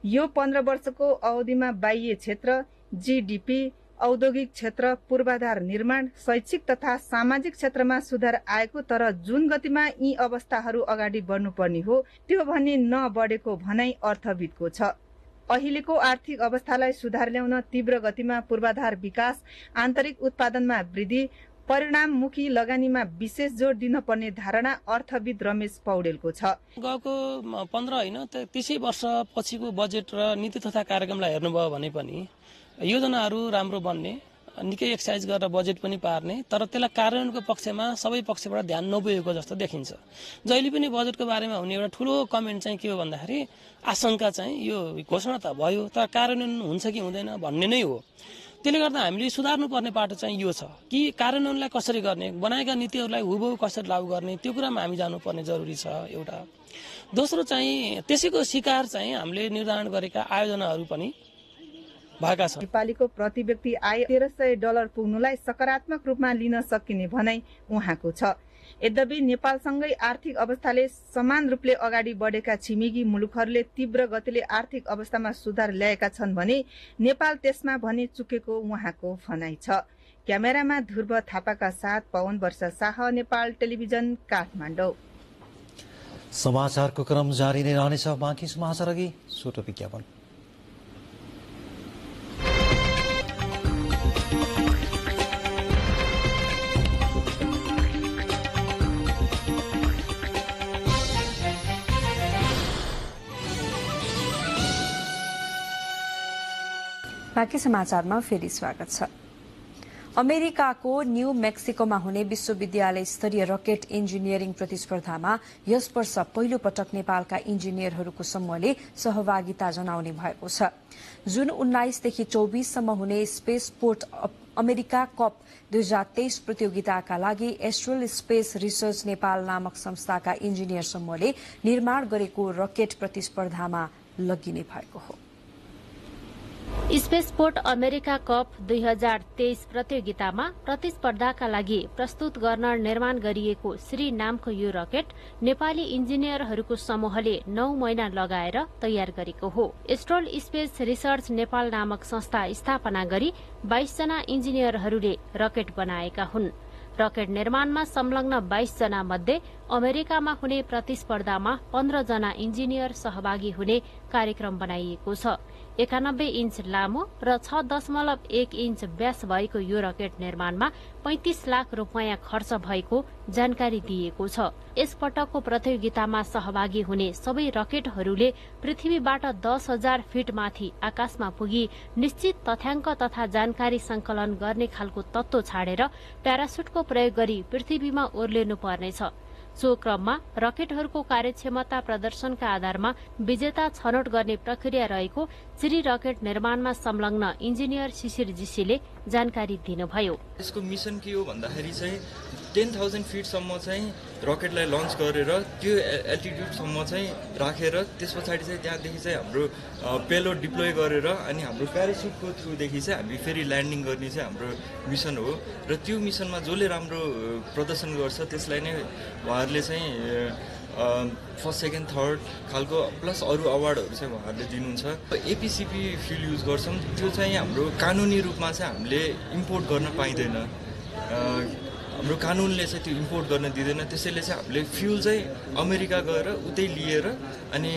यो 15 वर्षको अवधिमा बाह्य क्षेत्र, जीडीपी, औद्योगिक क्षेत्र, पूर्वाधार निर्माण, शैक्षिक तथा सामाजिक क्षेत्रमा सुधार आएको तर जुन गतिमा यी अवस्थाहरू अगाडि बढ्नुपर्ने हो त्यो भने नबढेको भनाइ अर्थविदको छ। अहिलेको आर्थिक अवस्थालाई सुधार ल्याउन तीव्र गतिमा पूर्वाधार विकास, आन्तरिक उत्पादनमा वृद्धि, परिणाममुखी लगानीमा विशेष जोड दिन पर्ने धारणा अर्थविद रमेश पौडेलको छ। गएको 15 होइन त्यसै वर्ष पछिको बजेट र नीति तथा कार्यक्रमलाई हेर्नुभयो भने पनि योजनाहरू राम्रो बन्ने, निकै एक्सर्साइज गरेर बजेट पनि पार्ने, तर त्यसलाई कार्यान्वयनको पक्षमा सबै पक्षबाट ध्यान नपुगेको जस्तो देखिन्छ। जहिले पनि बजेटको बारेमा हुने एउटा ठुलो कमेन्ट चाहिँ के हो भन्दाखेरि आशंका चाहिँ यो घोषणा त भयो तर कार्यान्वयन हुन्छ कि हुँदैन भन्ने नै हो। त्यसले गर्दा हामीले सुधार्नुपर्ने पाटो चाहिँ यो छ कि कार्यान्वयनलाई कसरी गर्ने, बनाएका नीतिहरूलाई हुबहु कसरी लागू गर्ने, त्यो कुरामा हामी जानुपर्ने जरुरी छ एउटा। दोस्रो चाहिँ त्यसैको शिकार चाहिँ हामीले निर्धारण गरेका आयोजनाहरू पनि भएका छन्। नेपालीको प्रति व्यक्ति आय $1300 पुग्नुलाई सकारात्मक रूपमा लिन सकिने भनाइ उहाँको छ। यद्यपि नेपालसँगै आर्थिक अवस्थाले समान रूपले अगाडि बढेका छिमेकी मुलुकहरूले तीव्र गतिले आर्थिक अवस्थामा सुधार ल्याएका छन् भने नेपाल त्यसमा भने चुकेको उहाँको भनाइ छ। क्यामेरामा ध्रुव थापाका साथ पवन वर्षा शाह, नेपाल टेलिभिजन, काठमाडौँ। समाचारको क्रम जारी नै रहनेछ। बाँकी समाचार अघि छोटो विज्ञापन। बाँकी समाचारमा फेरि स्वागत छ। अमेरिकाको न्यू मेक्सिकोमा हुने विश्वविद्यालय स्तरीय रकेट इन्जिनियरिङ प्रतिस्पर्धामा यस वर्ष पहिलो पटक नेपालका इन्जिनियरहरूको समूहले सहभागिता जनाउने भएको छ। जुन 19 देखि 24 सम्म हुने स्पेसपोर्ट अमेरिका कप 2023 प्रतियोगिताका लागि एस्ट्रल स्पेस रिसर्च नेपाल नामक संस्थाका इन्जिनियर समूहले निर्माण गरेको रकेट प्रतिस्पर्धामा लगिने भएको हो। स्पेसपोर्ट अमेरिका कप 2023 प्रतियोगितामा प्रतिस्पर्धाका लागि प्रस्तुत गर्न निर्माण गरिएको श्री नामको यो रकेट नेपाली इन्जिनियरहरूको समूहले 9 महिना लगाएर तयार गरेको हो। एस्ट्रल स्पेस रिसर्च नेपाल नामक संस्था स्थापना गरी 22 जना इन्जिनियरहरूले रकेट बनाएका हुन्। रकेट निर्माणमा संलग्न 22 जना मध्ये अमेरिकामा हुने प्रतिस्पर्धामा 15 जना इन्जिनियर सहभागी हुने कार्यक्रम बनाइएको छ। 91 इन्च लामो र 6.1 इन्च व्यास भएको यो रकेट निर्माणमा 35 लाख रुपियाँ खर्च भएको जानकारी दिएको छ। यस पटकको प्रतियोगितामा सहभागी हुने सबै रकेटहरूले पृथ्वीबाट 10,000 फिट माथि आकाशमा पुगी निश्चित तथ्याङ्क तथा जानकारी संकलन गर्ने खालको तत्त्व छाडेर प्याराशुटको प्रयोग गरी पृथ्वीमा ओर्लिनु पर्नेछ। सो क्रममा रकेटहरूको कार्यक्षमता प्रदर्शनका आधारमा विजेता छनौट गर्ने प्रक्रिया रहेको चिरी रकेट निर्माणमा संलग्न इन्जिनियर शिशिर जीसीले जानकारी दिनुभयो। यसको मिसन के हो भन्दाखेरि चाहिँ 10,000 फिटसम्म चाहिँ रकेटलाई लन्च गरेर त्यो एल्टिट्युडसम्म चाहिँ राखेर त्यस पछाडि चाहिँ त्यहाँदेखि चाहिँ हाम्रो पेलोड डिप्लोय गरेर अनि हाम्रो प्यारासुटको थ्रुदेखि चाहिँ हामी फेरि ल्यान्डिङ गर्ने चाहिँ हाम्रो मिसन हो र त्यो मिसनमा जसले राम्रो प्रदर्शन गर्छ त्यसलाई नै उहाँहरूले चाहिँ फर्स्ट सेकेन्ड थर्ड खालको प्लस अरू अवार्डहरू चाहिँ उहाँहरूले दिनुहुन्छ। एपिसिपी फ्युल युज गर्छौँ, त्यो चाहिँ हाम्रो कानुनी रूपमा चाहिँ हामीले इम्पोर्ट गर्न पाइँदैन। हाम्रो कानुनले चाहिँ त्यो इम्पोर्ट गर्न दिँदैन। त्यसैले चाहिँ हामीले फ्युल चाहिँ अमेरिका गएर उतै लिएर अनि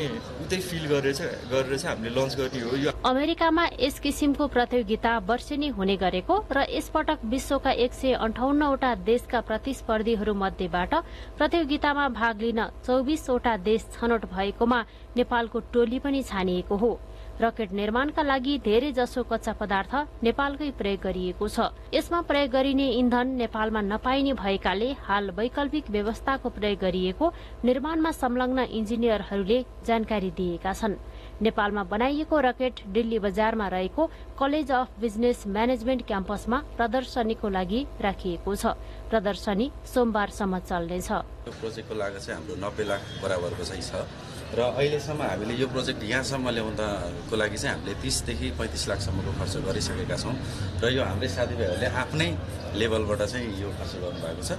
उतै फिल गरेर चाहिँ हामीले लन्च गर्ने हो। यो अमेरिकामा यस किसिमको प्रतियोगिता वर्षेनी हुने गरेको र यसपटक विश्वका 158 वटा देशका प्रतिस्पर्धीहरू मध्येबाट प्रतियोगितामा भाग लिन 24 वटा देश छनौट भएकोमा नेपालको टोली पनि छानिएको हो। रकेट निर्माणका लागि धेरै जसो कच्चा पदार्थ नेपालकै प्रयोग गरिएको छ। यसमा प्रयोग गरिने इन्धन नेपालमा नपाइने भएकाले हाल वैकल्पिक व्यवस्थाको प्रयोग गरिएको निर्माणमा संलग्न इन्जिनियरहरूले जानकारी दिएका छन्। नेपालमा बनाइएको रकेट दिल्ली बजारमा रहेको कलेज अफ बिजनेस म्यानेजमेन्ट क्याम्पसमा प्रदर्शनीको लागि राखिएको छ। प्रदर्शनी सोमबारसम्म चल्नेछ। यो प्रोजेक्टको लागत चाहिँ हाम्रो 90 लाख बराबरको चाहिँ छ र अहिलेसम्म हामीले यो प्रोजेक्ट यहाँसम्म ल्याउनको लागि चाहिँ हामीले 30 देखि 35 लाखसम्मको खर्च गरिसकेका छौँ र यो हाम्रै साथीभाइहरूले आफ्नै लेभलबाट चाहिँ यो खर्च गर्नुभएको छ।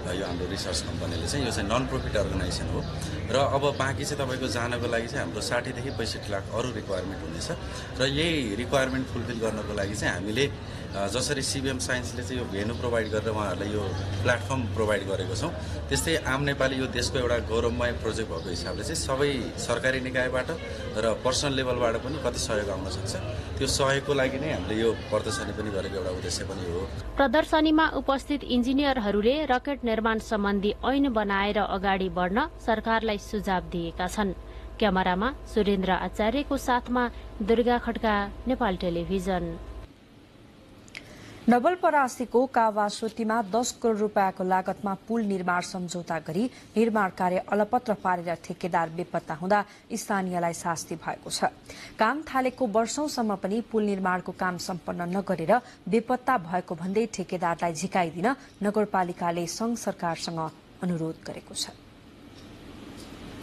यो हाम्रो रिसर्च कम्पनीले चाहिँ यो चाहिँ नन प्रफिट अर्गनाइजेसन हो र अब बाँकी चाहिँ तपाईँको जानको लागि चाहिँ हाम्रो 60 देखि 65 लाख अरू रिक्वायरमेन्ट हुनेछ र यही रिक्वायरमेन्ट फुलफिल गर्नको लागि चाहिँ हामीले जसरी सिबिएम साइन्सले चाहिँ यो भेन्यू प्रोभाइड गरेर उहाँहरूलाई यो प्लेटफर्म प्रोभाइड गरेको छौँ, त्यस्तै आम नेपाली यो देशको एउटा गौरवमय प्रोजेक्ट भएको हिसाबले चाहिँ सबै सरकारी निकायबाट र पर्सनल लेभलबाट पनि कति सहयोग आउन सक्छ, त्यो सहयोगको लागि नै हामीले यो प्रदर्शनी पनि गरेको एउटा उद्देश्य पनि हो। प्रदर्शनीमा उपस्थित इन्जिनियरहरूले रकेट निर्माण सम्बन्धी ऐन बनाएर अगाडि बढ्न सरकारलाई सुझाव दिएका छन्। क्यामेरामा सुरेन्द्र आचार्यको साथमा दुर्गा खड्का, नेपाल टेलिभिजन। नवलपरासीको कावासोतीमा 10 करोड़ रूपियाँको लागतमा पुल निर्माण सम्झौता गरी निर्माण कार्य अलपत्र पारेर ठेकेदार बेपत्ता हुँदा स्थानीयलाई शास्ति भएको छ। काम थालेको वर्षौंसम्म पनि पुल निर्माणको काम सम्पन्न नगरेर बेपत्ता भएको भन्दै ठेकेदारलाई झिकाइदिन नगरपालिकाले संघ सरकारसँग अनुरोध गरेको छ।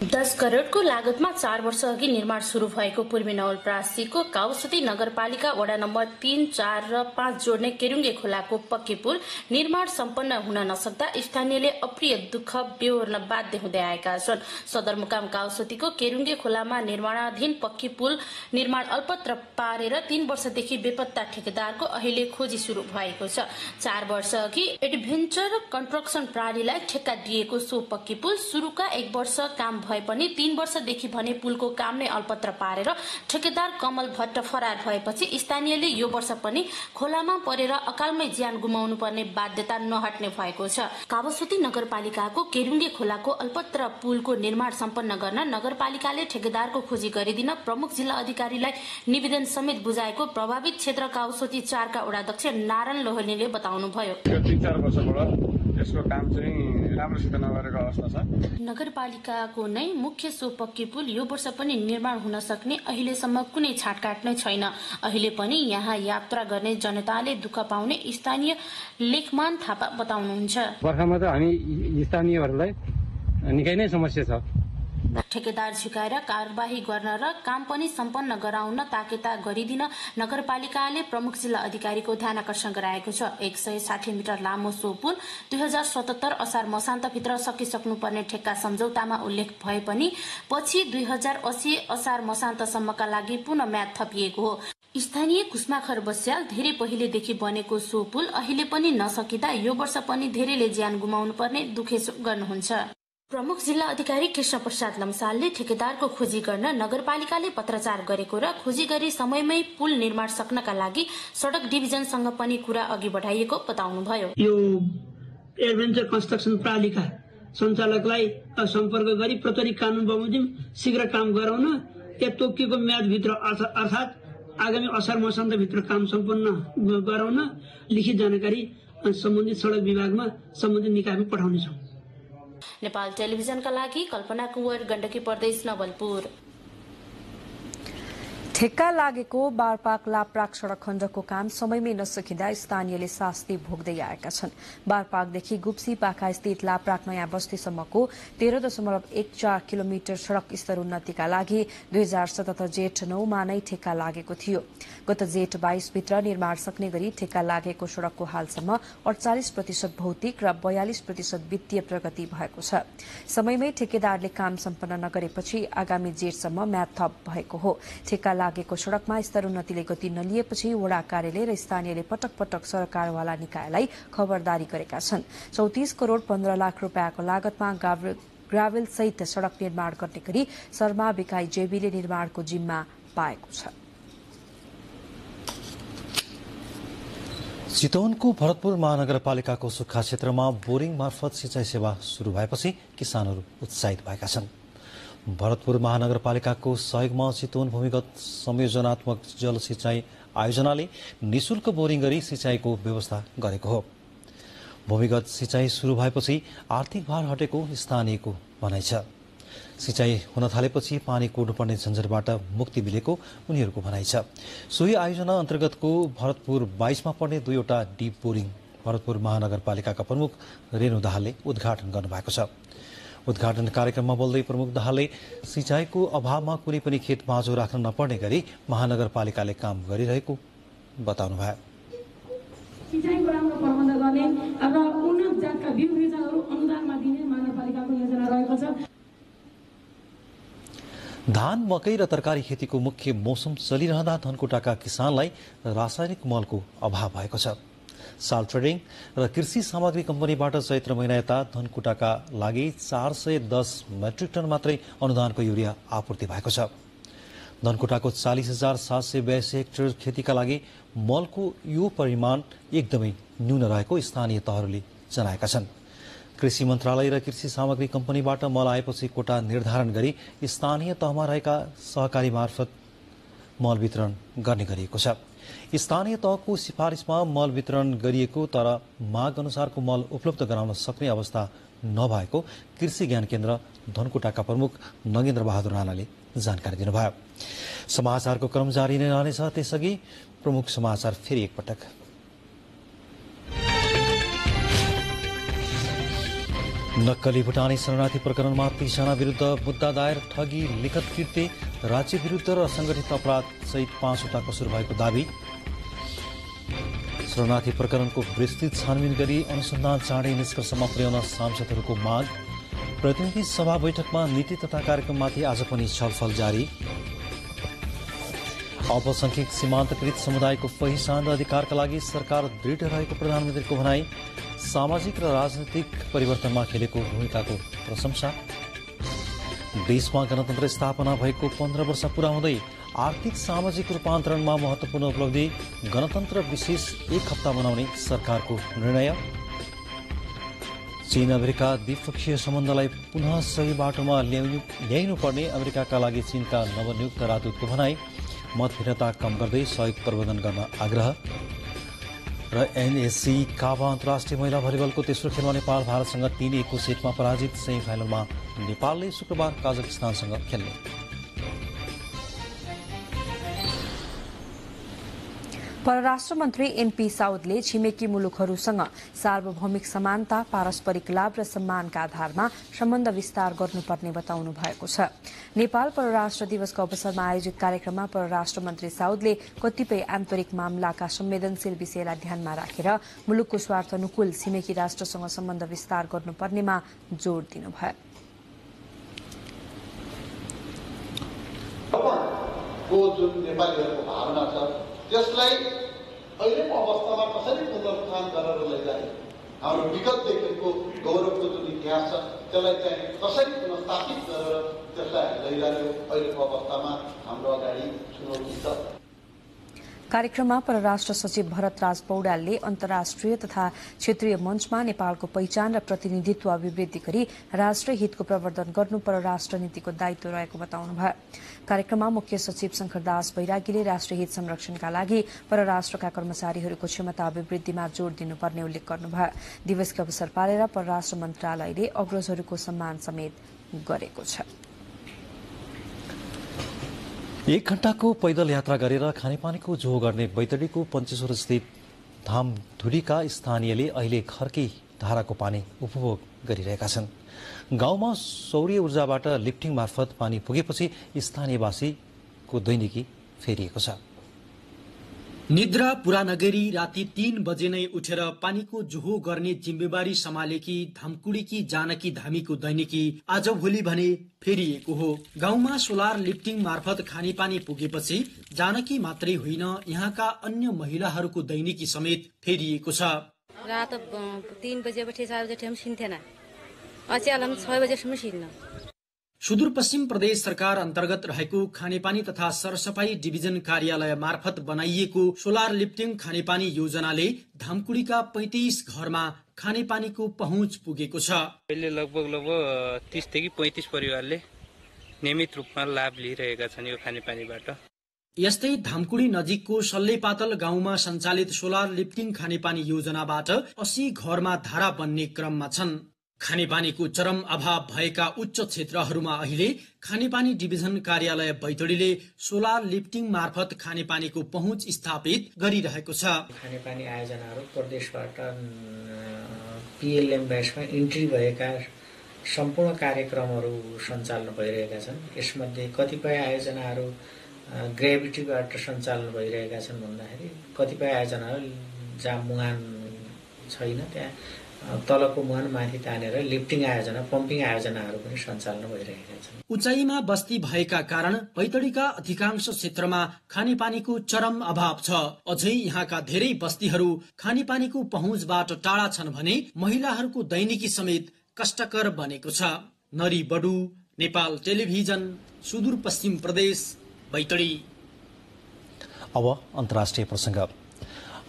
10 करोड़को लागतमा 4 वर्ष अघि निर्माण शुरू भएको पूर्वी नवलपरासीको काउसती नगरपालिका वडा नम्बर 3, 4 र 5 जोड्ने केरुङ्गे खोलाको पक्की पुल निर्माण सम्पन्न हुन नसक्दा स्थानीयले अप्रिय दुःख बेहोर्न बाध्य हुँदै आएका छन्। सदरमुकाम काउसतीको केरुङ्गे खोलामा निर्माणाधीन पक्की पुल निर्माण अल्पत्र पारेर 3 वर्षदेखि बेपत्ता ठेकेदारको अहिले खोजी शुरू भएको छ। 4 वर्ष अघि एडभेन्चर कन्स्ट्रक्सन प्रणालीलाई ठेक्का दिएको सो पक्की पुल शुरूका 1 वर्ष काम भए पनि 3 वर्षदेखि भने पुलको काम नै अल्पत्र पारेर ठेकेदार कमल भट्ट फरार भएपछि स्थानीयले यो वर्ष पनि खोलामा परेर अकालमै ज्यान गुमाउनु पर्ने बाध्यता नहट्ने भएको छ। कावासोती नगरपालिकाको केरुङ्गे खोलाको अल्पत्र पुलको निर्माण सम्पन्न गर्न नगरपालिकाले ठेकेदारको खोजी गरिदिन प्रमुख जिल्ला अधिकारीलाई निवेदन समेत बुझाएको प्रभावित क्षेत्र कावासोती 4 का वडाध्यक्ष नारायण लोहनीले बताउनुभयो। 3-4 वर्षबाट यसको काम चाहिँ राम्रोसित नगरेको अवस्था छ। नगरपालिकाको नै मुख्य सो पक्की पुल यो वर्ष पनि निर्माण हुन सक्ने अहिलेसम्म कुनै छाटकाट नै छैन। अहिले पनि यहाँ यात्रा गर्ने जनताले दुःख पाउने स्थानीय लेखमान थापा बताउनुहुन्छ। बर्खामा त हामी स्थानीयहरूलाई निकै नै समस्या छ। ठेकेदार झुकाएर कार्यवाही गर्न र काम पनि सम्पन्न गराउन ताकेता गरिदिन नगरपालिकाले प्रमुख जिल्ला अधिकारीको ध्यान आकर्षण गराएको छ। 160 मिटर लामो सो पुल 2077 असार मसान्तभित्र सकिसक्नुपर्ने ठेक्का सम्झौतामा उल्लेख भए पनि पछि 2080 असार मसान्तसम्मका लागि पुनः म्याद थपिएको हो। स्थानीय कुस्माखर बस्याल धेरै पहिलेदेखि बनेको सो पुल अहिले पनि नसकिँदा यो वर्ष पनि धेरैले ज्यान गुमाउनु पर्ने दुखेसो गर्नुहुन्छ। प्रमुख जिल्ला अधिकारी कृष्ण प्रसाद लम्सालले ठेकेदारको खोजी गर्न नगरपालिकाले पत्राचार गरेको र खोजी गरी समयमै पुल निर्माण सक्नका लागि सडक डिभिजनसँग पनि कुरा अघि बढाइएको बताउनुभयो। यो एडभेन्चर कन्स्ट्रक्सन प्रालिका सञ्चालकलाई सम्पर्क गरी प्रचलित कानून बमोजिम शीघ्र काम गराउन तोकिएको म्यादभित्र अर्थात् आगामी असार मसान्तभित्र काम सम्पन्न गराउन लिखित जानकारी सम्बन्धित सडक विभागमा सम्बन्धित निकायमा पठाउनेछौँ। नेपाल टेलिभिजनका लागि कल्पना कुँवर, गण्डकी प्रदेश, नवलपुर। ठेक्का लागेको बारपाक लाप्राक सड़क खण्डको काम समयमै नसकिँदा स्थानीयले शास्ति भोग्दै आएका छन्। बारपाकदेखि गुप्सी पाखा स्थित लाप्राक नयाँ बस्तीसम्मको 13.14 किलोमिटर सड़क स्तर उन्नतिका लागि 2077 जेठ 9 मा नै ठेक्का लागेको थियो। गत जेठ 22 भित्र निर्माण सक्ने गरी ठेक्का लागेको सड़कको हालसम्म 48% भौतिक र 42% वित्तीय प्रगति भएको छ। समयमै ठेकेदारले काम सम्पन्न नगरेपछि आगामी जेठसम्म म्याद थप भएको हो। ठेक्का लागेको सड़कमा स्तर उन्नतिले गति नलिएपछि वडा कार्यालय र स्थानीयले पटक पटक सरकारवाला निकायलाई खबरदारी गरेका छन्। 34 करोड़ 15 लाख रुपियाँको लागतमा ग्राभेल सहित सड़क निर्माण गर्ने गरी शर्मा विकाई जेबीले निर्माणको जिम्मा पाएको छ। चितवनको भरतपुर महानगरपालिकाको सुक्खा क्षेत्रमा बोरिङ मार्फत सिंचाई सेवा शुरू भएपछि किसानहरू उत्साहित भएका छन्। भरतपुर महानगरपालिकाको सहयोगमा चितवन भूमिगत संयोजनात्मक जल सिंचाई आयोजनाले निशुल्क बोरिङ गरी सिंचाईको व्यवस्था गरेको हो। भूमिगत सिंचाई शुरू भएपछि आर्थिक भार हटेको स्थानीयको भनाइ छ। सिंचाई हुन थालेपछि पानी कुर्नुपर्ने झन्झटबाट मुक्ति मिलेको उनीहरूको भनाइ छ। सोही आयोजना अन्तर्गतको भरतपुर 22 मा पर्ने 2वटा डीप बोरिङ भरतपुर महानगरपालिकाका प्रमुख रेणु दाहालले उद्घाटन गर्नुभएको छ। उद्घाटन कार्यक्रममा बोल्दै प्रमुख दाहालले सिंचाईको अभावमा कुनै पनि खेत बाँझो राख्न नपर्ने गरी महानगरपालिकाले काम गरिरहेको बताउनुभयो। सिंचाईको राम्रो प्रबन्ध गर्ने र उन्नत जातका बिउ बिजनहरू अनुदानमा दिने महानगरपालिकाको योजना रहेको छ। धान, मकै र तरकारी खेतीको मुख्य मौसम चलिरहँदा धनकुटाका किसानलाई रासायनिक मलको अभाव भएको छ। साल ट्रेडिङ र कृषि सामग्री कम्पनीबाट चैत्र महिना यता धनकुटाका लागि 410 मेट्रिक टन मात्रै अनुदानको युरिया आपूर्ति भएको छ। धनकुटाको 40,782 हेक्टर खेतीका लागि मलको यो परिमाण एकदमै न्यून रहेको स्थानीय तहहरूले जनाएका छन्। कृषि मन्त्रालय र कृषि सामग्री कम्पनीबाट मल आएपछि कोटा निर्धारण गरी स्थानीय तहमा रहेका सहकारी मार्फत मल वितरण गर्ने गरिएको छ। स्थानीय तहको सिफारिसमा मल वितरण गरिएको तर माग अनुसारको मल उपलब्ध गराउन सक्ने अवस्था नभएको कृषि ज्ञान केन्द्र धनकुटाका प्रमुख नगेन्द्र बहादुर राणाले जानकारी दिनुभयो। समाचारको क्रम जारी नै रहनेछ। त्यसअघि प्रमुख समाचार फेरि एकपटक। नक्कली भुटानी शरणार्थी प्रकरणमा 30 जना विरुद्ध मुद्दा दायर, ठगी, लिखत कृत्य, राज्य विरुद्ध र संगठित अपराध सहित 5वटा कसुर भएको दावी। शरणार्थी प्रकरणको विस्तृत छानबिन गरी अनुसन्धान चाँडै निष्कर्षमा पुर्याउन सांसदहरूको माग। प्रतिनिधि सभा बैठकमा नीति तथा कार्यक्रममाथि आज पनि छलफल जारी। अल्पसंख्यक सीमान्तकृत समुदायको पहिचान र अधिकारका लागि सरकार दृढ रहेको प्रधानमन्त्रीको भनाई। सामाजिक र राजनीतिक परिवर्तनमा खेलेको भूमिकाको प्रशंसा। देशमा गणतन्त्र स्थापना भएको 15 वर्ष पूरा हुँदै आर्थिक सामाजिक रूपान्तरणमा महत्वपूर्ण उपलब्धि, गणतन्त्र विशेष 1 हप्ता मनाउने सरकारको निर्णय। चीन अमेरिका द्विपक्षीय सम्बन्धलाई पुनः सही बाटोमा ल्याइनुपर्ने अमेरिकाका लागि चीनका नवनियुक्त राजदूतको भनाई। मतभिन्नता कम गर्दै सहयोग प्रबन्धन गर्न आग्रह। र एनएससी काभा अन्तर्राष्ट्रिय महिला भलिबलको तेस्रो खेलमा नेपाल भारतसँग 3-1 को सेटमा पराजित। सेमी फाइनलमा नेपालले शुक्रबार काजाकिस्तानसँग खेल्ने। परराष्ट्र मन्त्री एनपी साउदले छिमेकी मुलुकहरूसँग सार्वभौमिक समानता, पारस्परिक लाभ र सम्मानका आधारमा सम्बन्ध विस्तार गर्नुपर्ने बताउनु भएको छ। नेपाल परराष्ट्र दिवसको अवसरमा आयोजित कार्यक्रममा परराष्ट्र मन्त्री साउदले कतिपय आन्तरिक मामलाका संवेदनशील विषयलाई ध्यानमा राखेर मुलुकको स्वार्थ अनुकूल छिमेकी राष्ट्रसँग सम्बन्ध विस्तार गर्नुपर्नेमा जोड़ दिनुभयो। त्यसलाई अहिलेको अवस्थामा कसरी पुनरुत्थान गरेर लैजाने हाम्रो विगतदेखिको गौरवको जुन इतिहास छ त्यसलाई चाहिँ कसरी पुनर्स्थापित गरेर त्यसलाई लैजाने अहिलेको अवस्थामा हाम्रो अगाडि चुनौती छ। कार्यक्रममा परराष्ट्र सचिव भरतराज पौड्यालले अन्तर्राष्ट्रिय तथा क्षेत्रीय मञ्चमा नेपालको पहिचान र प्रतिनिधित्व अभिवृद्धि गरी राष्ट्रिय हितको प्रवर्धन गर्नु परराष्ट्र नीतिको दायित्व रहेको बताउनुभयो। कार्यक्रममा मुख्य सचिव शंकरदास बैरागीले राष्ट्रिय हित संरक्षणका लागि परराष्ट्रका कर्मचारीहरूको क्षमता अभिवृद्धिमा जोड़ दिनुपर्ने उल्लेख गर्नुभयो। दिवसको अवसर पारेर परराष्ट्र मन्त्रालयले अग्रजहरूको सम्मान समेत गरेको छ। 1 घण्टाको पैदल यात्रा गरेर खानेपानीको जोहो गर्ने बैतडीको पञ्चेश्वर स्थित धामधुरीका स्थानीयले अहिले घरकै धाराको पानी उपभोग गरिरहेका छन्। गाउँमा सौर्य ऊर्जाबाट लिफ्टिङ मार्फत पानी पुगेपछि स्थानीयवासीको दैनिकी फेरिएको छ। निद्रा पूरा नगरी राति 3 बजे नै उठेर पानीको जोहो गर्ने जिम्मेवारी सम्हालेकी धमकुडीकी जानकी धामीको दैनिकी आज भोलि भने फेरिएको हो। गाउँमा सोलर लिफ्टिङ मार्फत खानेपानी पुगेपछि जानकी मात्रै होइन यहाँका अन्य महिलाहरूको दैनिकी समेत फेरिएको छ। रात 3 बजे बैठे 4 बजे हम सिन्थेन अचाल हम 6 बजेसम्म सिन्न। सुदूरपश्चिम प्रदेश सरकार अन्तर्गत रहेको खानेपानी तथा सरसफाई डिभिजन कार्यालय मार्फत बनाइएको सोलर लिफ्टिङ खानेपानी योजनाले धामकुडीका 35 घरमा खानेपानीको पहुँच पुगेको छ। अहिले लगभग 30 देखि 35 परिवारले नियमित रूपमा लाभ लिइरहेका छन् यो खानेपानीबाट। यस्तै धामकुडी नजिकको सल्लेपातल गाउँमा सञ्चालित सोलर लिफ्टिङ खानेपानी योजनाबाट 80 घरमा धारा बन्ने क्रममा छन्। खानेपानीको चरम अभाव भएका उच्च क्षेत्रहरूमा अहिले खानेपानी डिभिजन कार्यालय बैतडीले सोलर लिफ्टिङ मार्फत खानेपानीको पहुँच स्थापित गरिरहेको छ। खानेपानी आयोजनाहरू प्रदेशबाट पीएलएम ब्याचमा इन्ट्री भएका सम्पूर्ण कार्यक्रमहरू सञ्चालन भइरहेका छन्। यसमध्ये कतिपय आयोजनाहरू ग्रेभिटीबाट सञ्चालन भइरहेका छन् भन्दाखेरि कतिपय आयोजनाहरू जहाँ मुहान छैन त्यहाँ तलको मुहान माथि तानेर लिफ्टिङ आयोजना पम्पिङ आयोजनाहरू पनि सञ्चालन भइरहेका छन्। उचाइमा बस्ती भएका कारण बैतडीका अधिकांश क्षेत्रमा खानेपानीको चरम अभाव छ। अझै यहाँका धेरै बस्तीहरू खानेपानीको पहुँचबाट टाढा छन् भने महिलाहरूको दैनिकी समेत कष्टकर बनेको छ। नरी बडु, नेपाल टेलिभिजन, सुदूरपश्चिम प्रदेश, बैतडी। अब अन्तर्राष्ट्रिय प्रसंग।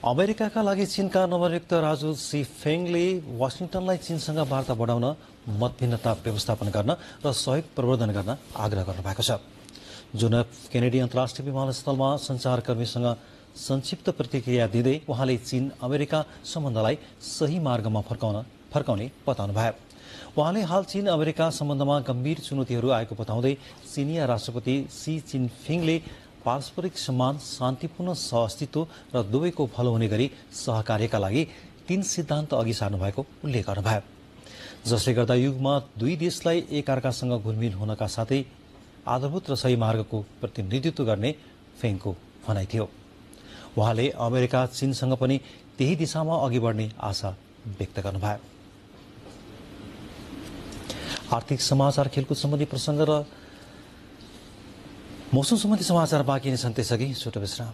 अमेरिकाका लागि चीनका नवनियुक्त राजदूत सी फेङले वाशिंटनलाई चीनसँग वार्ता बढाउन, मतभिन्नता व्यवस्थापन गर्न र सहयोग प्रवर्धन गर्न आग्रह गर्नुभएको छ। जोन एफ केनेडी अन्तर्राष्ट्रिय विमानस्थलमा सञ्चारकर्मीसँग संक्षिप्त प्रतिक्रिया दिँदै उहाँले चीन अमेरिका सम्बन्धलाई सही मार्गमा फर्काउने बताउनुभयो। उहाँले हाल चीन अमेरिका सम्बन्धमा गम्भीर चुनौतीहरू आएको बताउँदै चीनिया राष्ट्रपति सी जिनपिङले पारस्परिक सम्मान, शान्तिपूर्ण सहअस्तित्व र दुवैको भलो हुने गरी सहकार्यका लागि 3 सिद्धान्त अघि सार्नु भएको उल्लेख गर्नुभयो, जसले गर्दा युगमा दुई देशलाई एकअर्कासँग घुलमिल हुनका साथै आधारभूत र सही मार्गको प्रतिनिधित्व गर्ने फेङको भनाइ थियो। उहाँले अमेरिका चीनसँग पनि त्यही दिशामा अघि बढ्ने आशा व्यक्त गर्नुभयो। आर्थिक समाचार, खेलकुद सम्बन्धी प्रसंग र मौसम सम्बन्धी समाचार बाँकी नै छन्, त्यसअघि छोटो विश्राम।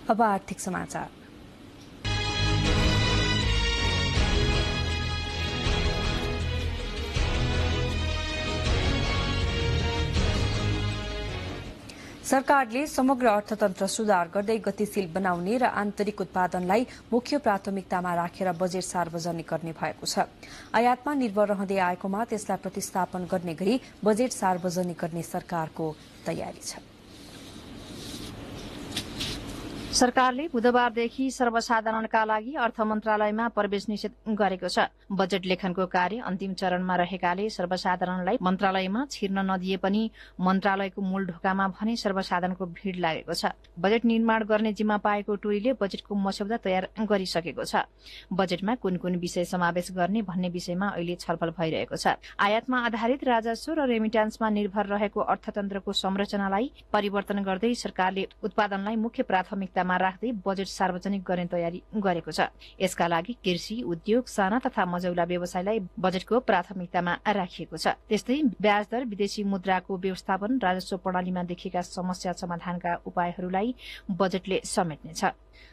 अब आर्थिक समाचार। सरकारले समग्र अर्थतन्त्र सुधार गर्दै गतिशील बनाउने र आन्तरिक उत्पादनलाई मुख्य प्राथमिकतामा राखेर बजेट सार्वजनिक गर्ने भएको छ। आयातमा निर्भर रहँदै आएकोमा त्यसलाई प्रतिस्थापन गर्ने गरी बजेट सार्वजनिक गर्ने सरकारको तयारी छ। सरकारले बुधबारदेखि सर्वसाधारणका लागि अर्थ मन्त्रालयमा प्रवेश निषेध गरेको छ। बजेट लेखनको कार्य अन्तिम चरणमा रहेकाले सर्वसाधारणलाई मन्त्रालयमा छिर्न नदिए पनि मन्त्रालयको मूल ढोकामा भने सर्वसाधारणको भीड़ लागेको छ। बजेट निर्माण गर्ने जिम्मा पाएको टोलीले बजेटको मस्यौदा तयार गरिसकेको छ। बजेटमा कुन कुन विषय समावेश गर्ने भन्ने विषयमा अहिले छलफल भइरहेको छ। आयातमा आधारित राजस्व र रेमिटान्समा निर्भर रहेको अर्थतन्त्रको संरचनालाई परिवर्तन गर्दै सरकारले उत्पादनलाई मुख्य प्राथमिकता प्राथमिकतामा राख्दै बजेट सार्वजनिक गर्ने तयारी गरेको छ। यसका लागि कृषि, उद्योग, साना तथा मझौला व्यवसायलाई बजेटको प्राथमिकतामा राखिएको छ। त्यस्तै ब्याज दर, विदेशी मुद्राको व्यवस्थापन, राजस्व प्रणालीमा देखिएका समस्या समाधानका उपायहरूलाई बजेटले समेट्नेछ।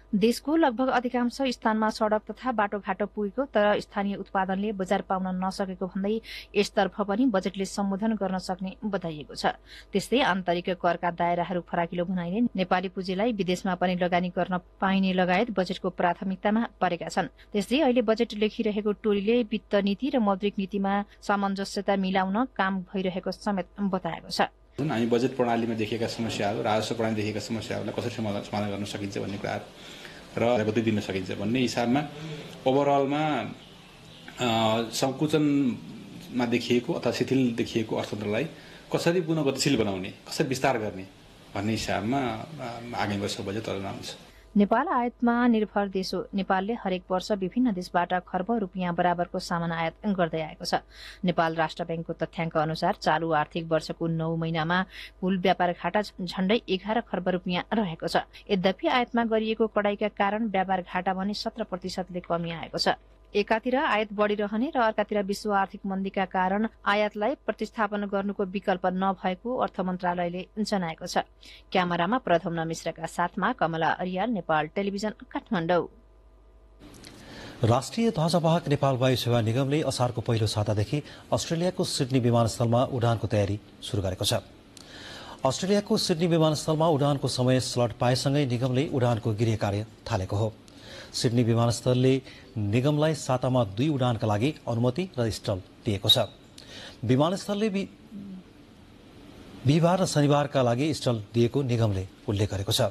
देशको लगभग अधिकांश स्थानमा सड़क तथा बाटोघाटो पुगेको तर स्थानीय उत्पादनले बजार पाउन नसकेको भन्दै यसतर्फ पनि बजेटले सम्बोधन गर्न सक्ने बताइएको छ। त्यस्तै आन्तरिक करका दायराहरू फराकिलो बनाइने, नेपाली पुँजीलाई विदेशमा पनि लगानी गर्न पाइने लगायत बजेटको प्राथमिकतामा परेका छन्। त्यस्तै अहिले बजेट लेखिरहेको टोलीले वित्त नीति र मौद्रिक नीतिमा सामञ्जस्यता मिलाउन काम भइरहेको समेत बताएको छ। हामी बजेट प्रणालीमा देखिएका समस्याहरू, राजस्व प्रणाली देखिएका समस्याहरूलाई कसरी समाधान गर्न सकिन्छ भन्ने कुरा र गति दिन सकिन्छ भन्ने हिसाबमा ओभरअलमा संकुचनमा देखिएको अथवा शिथिल देखिएको अर्थतन्त्रलाई कसरी पुनः गतिशील बनाउने, कसरी विस्तार गर्ने भन्ने हिसाबमा आगामी वर्षको बजेट तर्जुमा हुन्छ। नेपाल आयातमा निर्भर देश हो। नेपालले हरेक वर्ष विभिन्न देशबाट खर्ब रुपियाँ बराबरको सामान आयात गर्दै आएको छ। नेपाल राष्ट्र ब्याङ्कको तथ्याङ्क अनुसार चालू आर्थिक वर्षको 9 महिनामा कुल व्यापार घाटा झण्डै 11 खर्ब रुपियाँ रहेको छ। यद्यपि आयातमा गरिएको कडाईका कारण व्यापार घाटा भने 17% कमी आएको छ। एकातिर आयात बढ़िरहने र अर्कातिर विश्व आर्थिक मन्दीका कारण आयातलाई प्रतिस्थापन गर्नुको विकल्प नभएको अर्थ मन्त्रालयले जनाएको छ। क्यामेरामा प्रधम्न मिश्रका साथमा कमला अरियाल, नेपाल टेलिभिजन, काठमाडौँ। राष्ट्रिय ध्वजवाहक नेपाल वायु सेवा निगमले असारको पहिलो सातादेखि अस्ट्रेलियाको सिडनी विमानस्थलमा उडानको तयारी शुरू गरेको छ। अस्ट्रेलियाको सिडनी विमानस्थलमा उडानको समय स्लट पाएसँगै निगमले उडानको गृह कार्य थालेको हो। सिडनी विमानस्थलले निगमलाई सातामा 2 उडानका लागि अनुमति र स्टल दिएको छ। विमानस्थलले बिहिबार र शनिबारका लागि स्टल दिएको निगमले उल्लेख गरेको छ।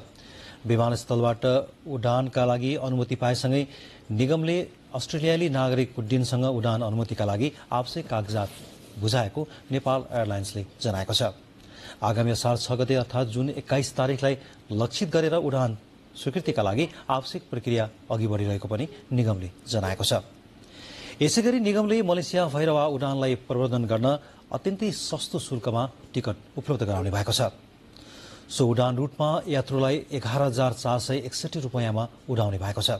विमानस्थलबाट उडानका लागि अनुमति पाएसँगै निगमले अस्ट्रेलियाली नागरिक उड्डयनसँग उडान अनुमतिका लागि आवश्यक कागजात बुझाएको नेपाल एयरलाइन्सले जनाएको छ। आगामी असार 6 गते अर्थात् जुन 21 तारिखलाई लक्षित गरेर उडान स्वीकृतिका लागि आवश्यक प्रक्रिया अघि बढ़िरहेको पनि निगमले जनाएको छ। यसैगरी निगमले मलेसिया भैरवा उडानलाई प्रवर्धन गर्न अत्यन्तै सस्तो शुल्कमा टिकट उपलब्ध गराउने भएको छ। सो उडान रूटमा यात्रुलाई 11,461 रुपियाँमा उडाउने भएको छ।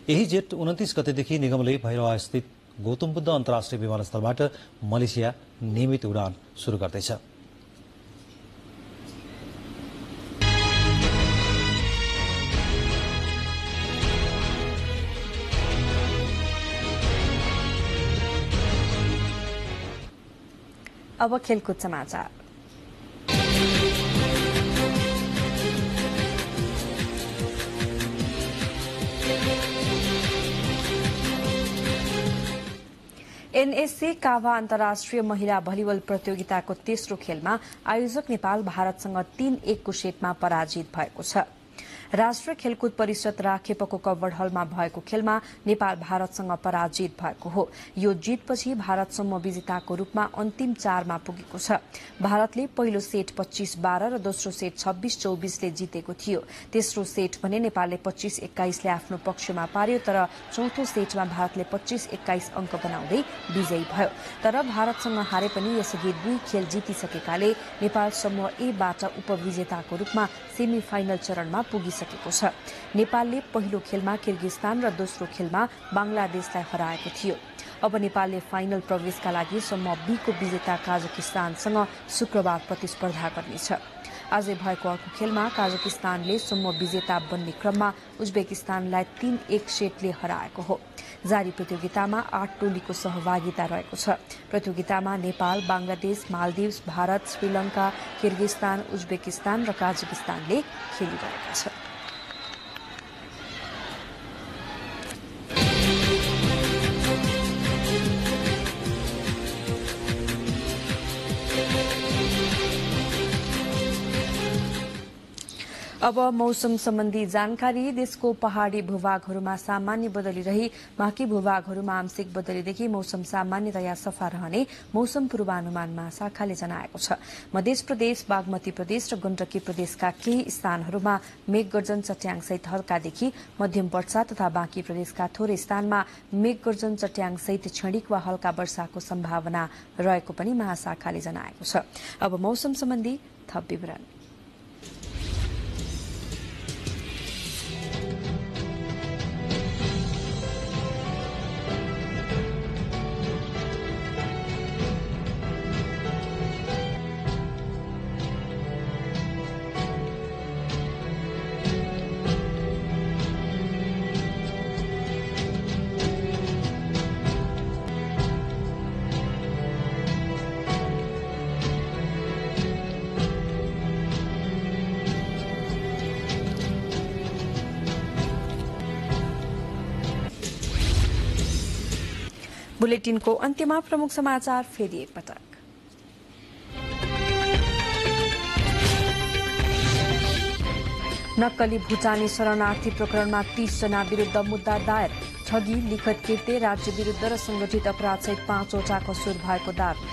यही जेठ 29 गतेदेखि निगमले भैरवा स्थित गौतम बुद्ध अन्तर्राष्ट्रिय विमानस्थलबाट मलेसिया नियमित उडान शुरू गर्दैछ। अब खेलकुद समाचार। एनएससी काभा अन्तर्राष्ट्रिय महिला भलिबल प्रतियोगिताको तेस्रो खेलमा आयोजक नेपाल भारतसँग 3-1 को सेटमा पराजित भएको छ। राष्ट्रिय खेलकुद परिषद राखेपको कवर्ड हलमा भएको खेलमा नेपाल भारतसँग पराजित भएको हो। यो जितपछि भारत समूह विजेताको रूपमा अन्तिम 4मा पुगेको छ। भारतले पहिलो सेट 25-12 र दोस्रो सेट 26-24 ले जितेको थियो। तेस्रो सेट भने नेपालले 25-21 ले आफ्नो पक्षमा पार्यो, तर चौथो सेटमा भारतले 25-21 अंक बनाउँदै विजयी भयो। तर भारतसँग हारे पनि यसअघि 2 खेल जितिसकेकाले नेपाल समूह ए बाट उपविजेताको रूपमा सेमी फाइनल चरणमा पुगिसकेको छ। नेपालले पहिलो खेलमा किर्गिस्तान र दोस्रो खेलमा बंगलादेशलाई हराएको थियो। अब नेपालले फाइनल प्रवेशका लागि समूह बी को विजेता काजाकिस्तानसँग शुक्रबार प्रतिस्पर्धा गर्नेछ। आजै भएको अर्को खेलमा काजाकिस्तानले समूह विजेता बन्ने क्रममा उज्बेकिस्तानलाई 3-1 सेटले हराएको हो। जारी प्रतियोगितामा 8 टोलीको सहभागिता रहेको छ। प्रतियोगितामा Nepal, Bangladesh, Maldives, Bharat, Sri Lanka, Kyrgyzstan, Uzbekistan र काजाकिस्तानले खेलिरहेका छन्। अब मौसम सम्बन्धी जानकारी। देशको पहाड़ी भूभागहरूमा सामान्य बदली रही बाँकी भूभागहरूमा आंशिक बदलीदेखि मौसम सामान्यतया सफा रहने मौसम पूर्वानुमान महाशाखाले जनाएको छ। मध्य प्रदेश, बागमती प्रदेश र गण्डकी प्रदेशका केही स्थानहरूमा मेघगर्जन चट्याङसहित हल्कादेखि मध्यम वर्षा तथा बाँकी प्रदेशका थोरै स्थानमा मेघगर्जन चट्याङसहित क्षणिक वा हल्का वर्षाको सम्भावना रहेको पनि महाशाखाले जनाएको छ। अब मौसम सम्बन्धी थप विवरण। बुलेटिनको अन्त्यमा प्रमुख समाचार फेरि एकपटक। नक्कली भुटानी शरणार्थी प्रकरणमा 30 जना विरूद्ध मुद्दा दायर। ठगी, लिखत कृत्य, राज्य विरूद्ध र संगठित अपराध सहित 5 वटा कसुर भएको दावी।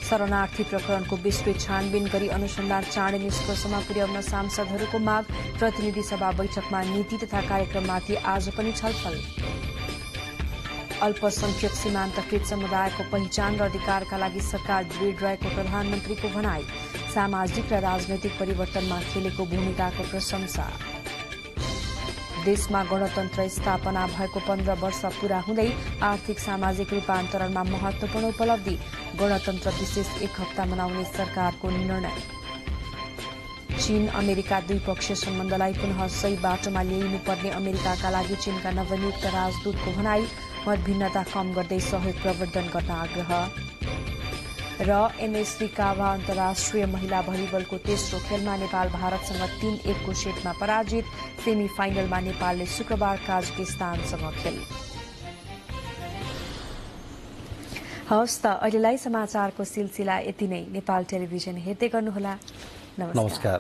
शरणार्थी प्रकरणको विस्तृत छानबिन गरी अनुसन्धान चाँडै निष्कर्षमा पुर्याउन सांसदहरूको माग। प्रतिनिधि सभा बैठकमा नीति तथा कार्यक्रममाथि आज पनि छलफल। अल्पसंख्यक सीमान्तकृत समुदायको पहिचान र अधिकारका लागि सरकार दृढ रहेको प्रधानमन्त्रीको भनाई। सामाजिक र राजनैतिक परिवर्तनमा खेलेको भूमिकाको प्रशंसा। देशमा गणतन्त्र स्थापना भएको 15 वर्ष पूरा हुँदै आर्थिक सामाजिक रूपान्तरणमा महत्वपूर्ण उपलब्धि। गणतन्त्र विशेष 1 हप्ता मनाउने सरकारको निर्णय। चीन अमेरिका द्विपक्षीय सम्बन्धलाई पुनः सही बाटोमा ल्याइनुपर्ने अमेरिकाका लागि चीनका नवनियुक्त राजदूतको भनाई। मतभिन्नता कम गर्दै सहयोग प्रवर्धन गर्न आग्रह। र एमएससी काभा अन्तर्राष्ट्रिय महिला भलिबलको तेस्रो खेलमा नेपाल भारतसँग 3-1 को सेटमा पराजित। सेमी फाइनलमा नेपालले शुक्रबार काजाकिस्तानसँग खेल। हवस् त अहिलेलाई समाचारको सिलसिला यति नै। नेपाल टेलिभिजन हेर्दै गर्नुहोला। नमस्कार।